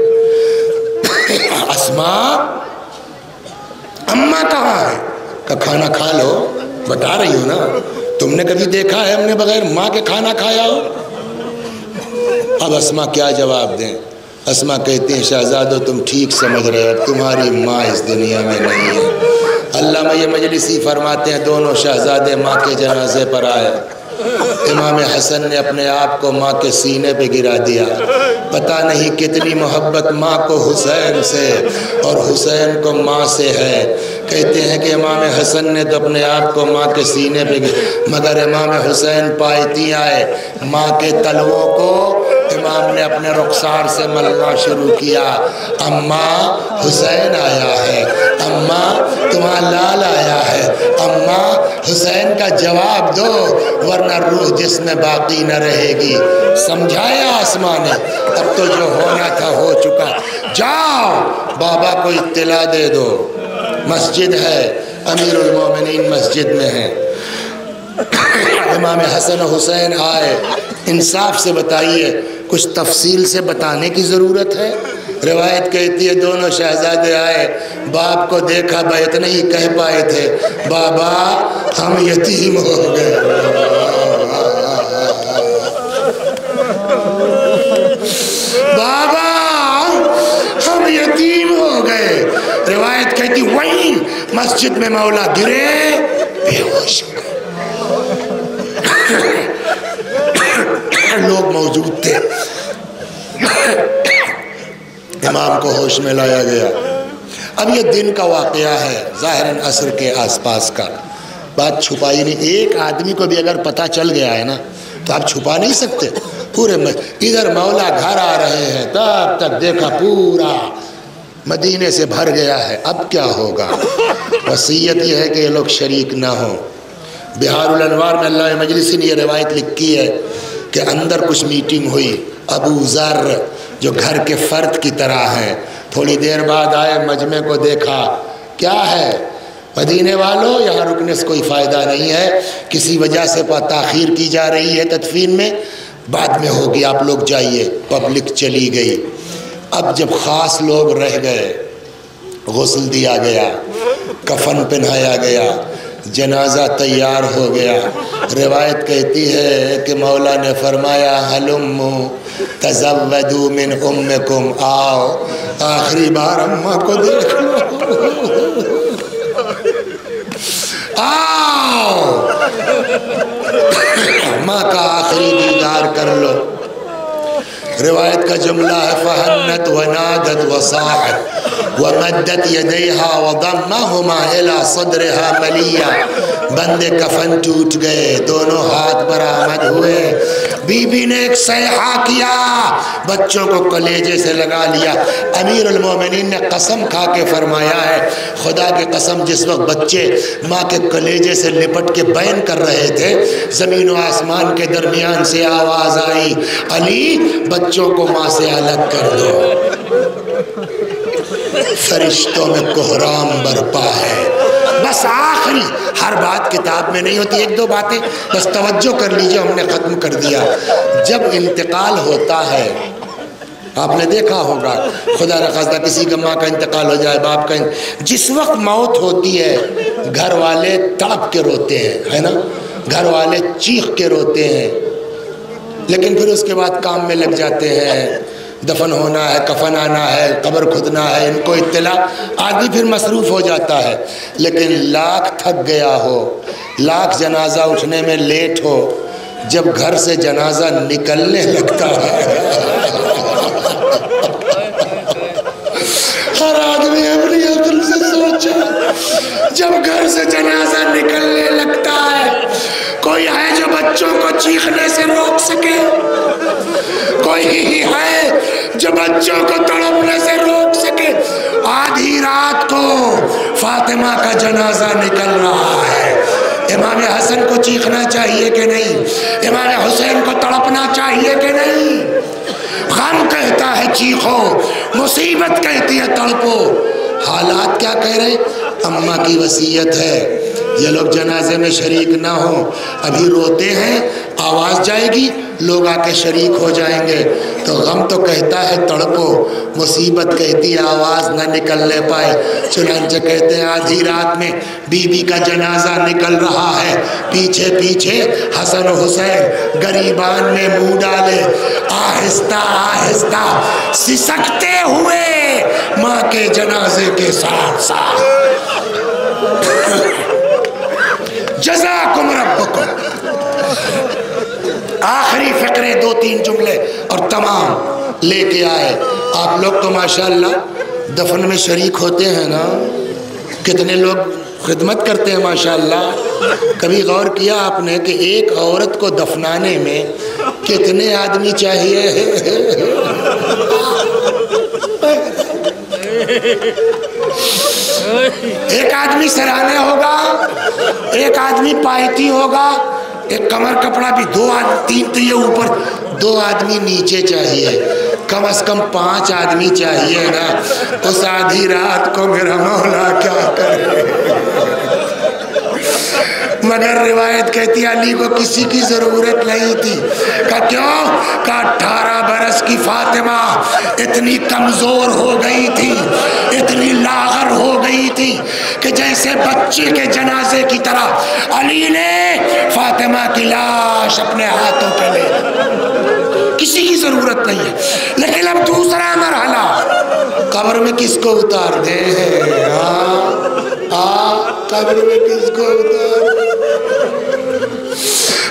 اسما، اماں کہاں ہے؟ کہ کھانا کھا لو، بتا رہی ہو نا، تم نے کبھی دیکھا ہے ہم نے بغیر ماں کے کھانا کھایا ہو؟ اب اسما کیا جواب دیں؟ اسما کہتی ہیں شہزادو تم ٹھیک سمجھ رہے ہو، تمہاری ماں اس دنیا میں نہیں ہے۔ علامہ یہ مجلسی فرماتے ہیں دونوں شہزادے ماں کے جنازے پر آئے، امام حسن نے اپنے آپ کو ماں کے سینے پہ گرا دیا۔ پتہ نہیں کتنی محبت ماں کو حسین سے اور حسین کو ماں سے ہے۔ کہتے ہیں کہ امام حسن نے تو اپنے آپ کو ماں کے سینے پہ مگر امام حسین پائتی آئے، ماں کے تلووں کو امام نے اپنے رخسار سے ملنا شروع کیا۔ اماں حسین آیا ہے، اماں تمہارا لال آیا ہے، اماں حسین کا جواب دو ورنہ روح جس میں باقی نہ رہے گی۔ سمجھایا آسمان نے، اب تو جو ہونا تھا ہو چکا، جاؤ بابا کو اطلاع دے دو، مسجد ہے، امیر المومنین مسجد میں ہیں۔ امام حسن و حسین آئے، انصاف سے بتائیے کچھ تفصیل سے بتانے کی ضرورت ہے؟ روایت کہتی ہے دونوں شہزادے آئے، باپ کو دیکھا بیت نہیں کہہ پائے تھے، بابا ہم یتیم ہو گئے، بابا ہم یتیم ہو گئے۔ روایت کہتی وہیں مسجد میں مولا گرے، بے ہوش ہو گئے۔ لوگ موجود تھے، امام کو ہوش میں لایا گیا۔ اب یہ دن کا واقعہ ہے، ظاہراً عصر کے آس پاس کا، بات چھپائی نہیں۔ ایک آدمی کو بھی اگر پتہ چل گیا ہے نا تو آپ چھپا نہیں سکتے۔ پورے ادھر مولا گھر آ رہے ہیں، تب تک دیکھا پورا مدینے سے بھر گیا ہے، اب کیا ہوگا؟ وصیت یہ ہے کہ یہ لوگ شریک نہ ہوں۔ بہار الانوار میں علامہ مجلسی نے یہ روایت لکھی ہے کہ اندر کچھ میٹنگ ہوئی، ابو ذر جو گھر کے فرد کی طرح ہیں، تھوڑی دیر بعد آئے، مجمع کو دیکھا، کیا ہے مدینے والوں یہاں رکنے سے کوئی فائدہ نہیں ہے، کسی وجہ سے تاخیر کی جا رہی ہے تدفین میں، بعد میں ہوگی، آپ لوگ جائیے۔ پبلک چلی گئی۔ اب جب خاص لوگ رہ گئے، غسل دیا گیا، کفن پہنایا گیا، جنازہ تیار ہو گیا۔ روایت کہتی ہے کہ مولا نے فرمایا ہلمو تزودوا من امکم، آؤ آخری بار اماں کو دیکھ لو، آؤ ماں کا آخری دیدار کر لو۔ روایت کا جملہ ہے فہنت ونادت وصاحت ومدت یدیہا وضمہما الی صدرہا ملیہ، بندے کفن ٹوٹ گئے، دونوں ہاتھ برآمد ہوئے، بی بی نے ایک صیحہ کیا، بچوں کو کلیجے سے لگا لیا۔ امیر المومنین نے قسم کھا کے فرمایا ہے، خدا کی قسم جس وقت بچے ماں کے کلیجے سے لپٹ کے بین کر رہے تھے، زمین و آسمان کے درمیان سے آواز آئی، علی بچوں کو ماں سے الگ کر دو۔ فرشتوں میں کوہرام برپا ہے۔ بس آخری، ہر بات کتاب میں نہیں ہوتی، ایک دو باتیں بس توجہ کر لیجئے، ہم نے ختم کر دیا۔ جب انتقال ہوتا ہے، آپ نے دیکھا ہوگا، خدا نخواستہ کسی کا ماں کا انتقال ہو جائے، باپ کا جس وقت موت ہوتی ہے گھر والے تڑپ کے روتے ہیں، ہے نا، گھر والے چیخ کے روتے ہیں، لیکن پھر اس کے بعد کام میں لگ جاتے ہیں، دفن ہونا ہے، کفن آنا ہے، قبر کھودنا ہے، ان کو اطلاع، آدمی پھر مصروف ہو جاتا ہے۔ لیکن لاکھ تھک گیا ہو، لاکھ جنازہ اٹھنے میں لیٹ ہو، جب گھر سے جنازہ نکلنے لگتا ہے ہر آدمی اپنی عقل سے سوچے، جب گھر سے جنازہ نکلنے لگتا ہے، کوئی ہے جو بچوں کو چیخنے سے روک سکے؟ کوئی ہے جو بچوں کو تڑپنے سے روک سکے؟ آدھی رات کو فاطمہ کا جنازہ نکل رہا ہے، امام حسن کو چیخنا چاہیے کہ نہیں؟ امام حسین کو تڑپنا چاہیے کہ نہیں؟ غم کہتا ہے چیخو، مصیبت کہتی ہے تڑپو۔ حالات کیا کہہ رہے؟ اماں کی وصیت ہے یہ لوگ جنازے میں شریک نہ ہوں، ابھی روتے ہیں، آواز جائے گی، لوگ آ کے شریک ہو جائیں گے، تو غم تو کہتا ہے تڑپو، مصیبت کہتی ہے آواز نہ نکلنے پائے۔ چنانچہ کہتے ہیں آدھی رات میں بی بی کا جنازہ نکل رہا ہے، پیچھے پیچھے حسن و حسین گریبان میں منہ ڈالے، آہستہ آہستہ سسکتے ہوئے ماں کے جنازے کے ساتھ ساتھ۔ جزاکم ربکم۔ آخری فقرے 2-3 جملے اور تمام لے کے آئے۔ آپ لوگ تو ماشاءاللہ دفن میں شریک ہوتے ہیں نا، کتنے لوگ خدمت کرتے ہیں ماشاءاللہ۔ کبھی غور کیا آپ نے کہ ایک عورت کو دفنانے میں کتنے آدمی چاہیے؟ ایک آدمی سرانے ہوگا، ایک آدمی پائتی ہوگا، ایک کمر کپڑا بھی، 2 آدمی، 3 تو یہ اوپر، 2 آدمی نیچے چاہیے، کم از کم 5 آدمی چاہیے نا۔ اس آدھی رات کو میرا مولا کیا کرے؟ مگر روایت کہتی ہے علی کو کسی کی ضرورت نہیں تھی۔ کہا کیوں؟ کہا 18 برس کی فاطمہ اتنی کمزور ہو گئی تھی، اتنی لاغر ہو گئی تھی کہ جیسے بچے کے جنازے کی طرح علی نے فاطمہ کی لاش اپنے ہاتھوں پہ لے، کسی کی ضرورت نہیں ہے۔ لیکن اب دوسرا مرحلہ، قبر میں کس کو اتار دیں؟ قبر میں کس کو اتار دیں؟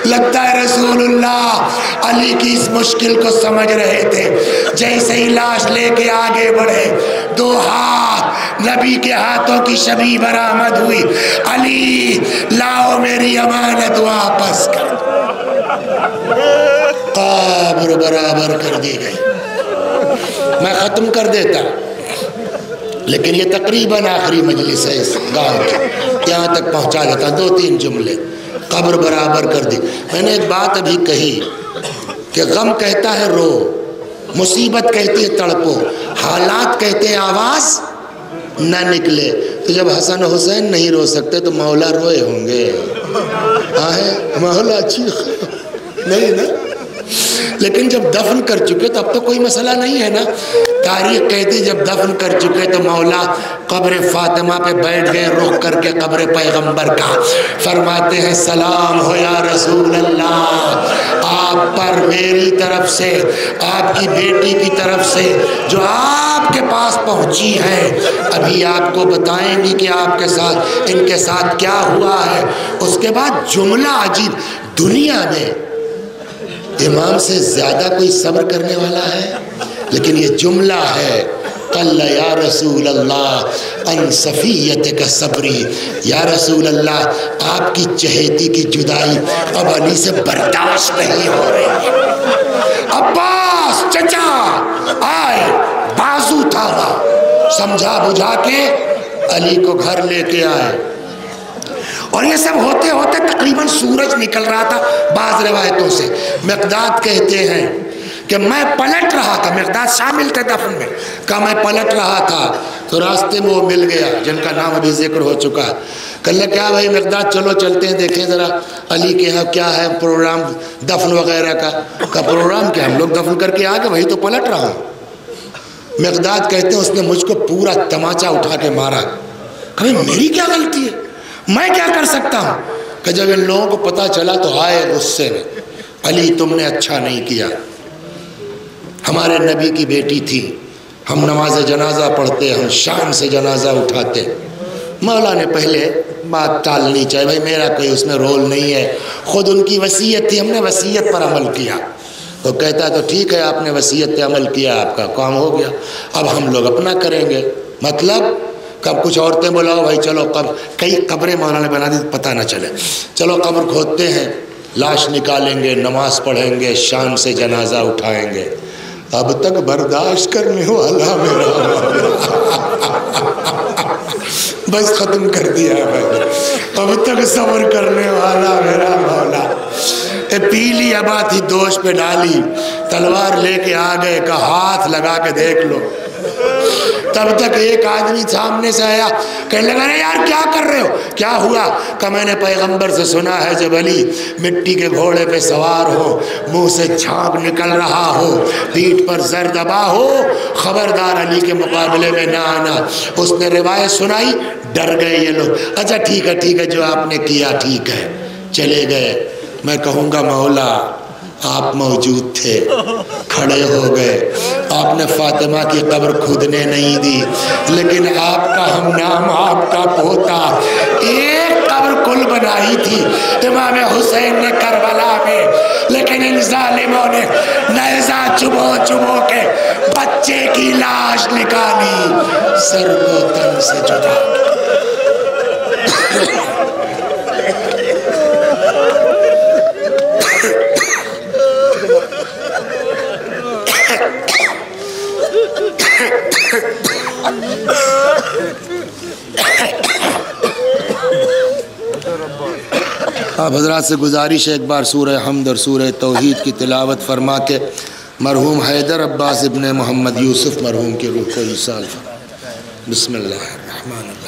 لگتا ہے رسول اللہ علی کی اس مشکل کو سمجھ رہے تھے۔ جیسے ہی لاش لے کے آگے بڑھے، 2 ہاتھ نبی کے ہاتھوں کی شبیہ برآمد ہوئی، علی لاؤ میری امانت واپس کر۔ قبر برابر کر دی گئی۔ میں ختم کر دیتا لیکن یہ تقریباً آخری مجلس ہے اس گاؤں کی، یہاں تک پہنچا دیتا 2-3 جملے۔ قبر برابر کر دی۔ میں نے ایک بات ابھی کہی کہ غم کہتا ہے رو، مصیبت کہتی ہے تڑپو، حالات کہتے ہیں آواز نہ نکلے۔ تو جب حسن و حسین نہیں رو سکتے تو مولا روئے ہوں گے؟ مولا چیخ نہیں نا۔ لیکن جب دفن کر چکے تو اب تو کوئی مسئلہ نہیں ہے نا۔ تاریخ کہتی جب دفن کر چکے تو مولا قبر فاطمہ پہ بیٹھ گئے، رخ کر کے قبر پیغمبر کا، فرماتے ہیں سلام ہو یا رسول اللہ، آپ پر میری طرف سے، آپ کی بیٹی کی طرف سے جو آپ کے پاس پہنچی ہے، ابھی آپ کو بتائیں گی کہ آپ کے ساتھ، ان کے ساتھ کیا ہوا ہے۔ اس کے بعد جملہ عجیب، دنیا میں امام سے زیادہ کوئی صبر کرنے والا ہے؟ لیکن یہ جملہ ہے، قل یا رسول اللہ ان صفیتک صبری، یا رسول اللہ آپ کی چہیتی کی جدائی اب علی سے برداشت نہیں ہو رہی۔ عباس چچا آئے، بازو تھاما، سمجھا بجھا کے علی کو گھر لے کے آئے۔ اور یہ سب ہوتے ہوتے تقریباً سورج نکل رہا تھا۔ بعض روایتوں سے مقداد کہتے ہیں کہ میں پلٹ رہا تھا، مقداد شامل تھے دفن میں، کہا میں پلٹ رہا تھا تو راستے میں وہ مل گیا جن کا نام ابھی ذکر ہو چکا۔ کہنے کیا بھائی مقداد چلو چلتے ہیں دیکھیں ذرا علی کے یہاں کیا ہے پروگرام دفن وغیرہ کا۔ کہا پروگرام کیا، ہم لوگ دفن کر کے آگے، وہی تو پلٹ رہا ہوں۔ مقداد کہتے ہیں اس نے مجھ کو پورا تماچا اٹھا کے مارا۔ کہا میری کیا غلطی ہے، میں کیا کر سکتا ہوں؟ کہ جب ان لوگوں کو پتہ چلا تو آئے غصے میں، علی تم نے اچھا نہیں کیا، ہمارے نبی کی بیٹی تھی، ہم نماز جنازہ پڑھتے، ہم شان سے جنازہ اٹھاتے۔ مولا نے پہلے بات ٹالنی چاہیے، بھائی میرا کوئی اس میں رول نہیں ہے، خود ان کی وصیت تھی، ہم نے وصیت پر عمل کیا۔ تو کہتا ہے تو ٹھیک ہے، آپ نے وصیت پہ عمل کیا، آپ کا کام ہو گیا، اب ہم لوگ اپنا کریں گے۔ مطلب کب کچھ عورتیں بلاؤ بھائی چلو، کئی قبریں مولانا نے بنا دی پتہ نہ چلے، چلو قبر کھودتے ہیں، لاش نکالیں گے، نماز پڑھیں گے، شان سے جنازہ اٹھائیں گے۔ اب تک برداشت کرنے والا میرا بس ختم کر دیا ہے میں نے، اب تک صبر کرنے والا میرا مولا۔ پیلی ابا تھی دوش پہ ڈالی، تلوار لے کے آ گئے، کہا ہاتھ لگا کے دیکھ لو۔ تب تک ایک آدمی سامنے سے آیا، کہنے لگا ارے یار کیا کر رہے ہو، کیا ہوا؟ کہ میں نے پیغمبر سے سنا ہے جب علی مٹی کے گھوڑے پہ سوار ہو، منہ سے جھاگ نکل رہا ہو، پیٹھ پر زر دبا ہو، خبردار علی کے مقابلے میں نہ آنا۔ اس نے روایت سنائی، ڈر گئے یہ لوگ، اچھا ٹھیک ہے جو آپ نے کیا ٹھیک ہے، چلے گئے۔ میں کہوں گا مولا آپ موجود تھے، کھڑے ہو گئے، آپ نے فاطمہ کی قبر کھودنے نہیں دی، لیکن آپ کا ہم نام، آپ کا پوتا، ایک قبر کل بنائی تھی امام حسین نے کربلا میں، لیکن ان ظالموں نے نیزہ چبو چبو کے بچے کی لاش نکالی، سر کو تن سے جدا۔ آپ حضرات سے گزارش ہے ایک بار سورہ حمد اور سورہ توحید کی تلاوت فرما کے مرحوم حیدر عباس ابن محمد یوسف مرحوم کی روح کو ایصال فرمائیں۔ بسم اللہ الرحمن الرحیم۔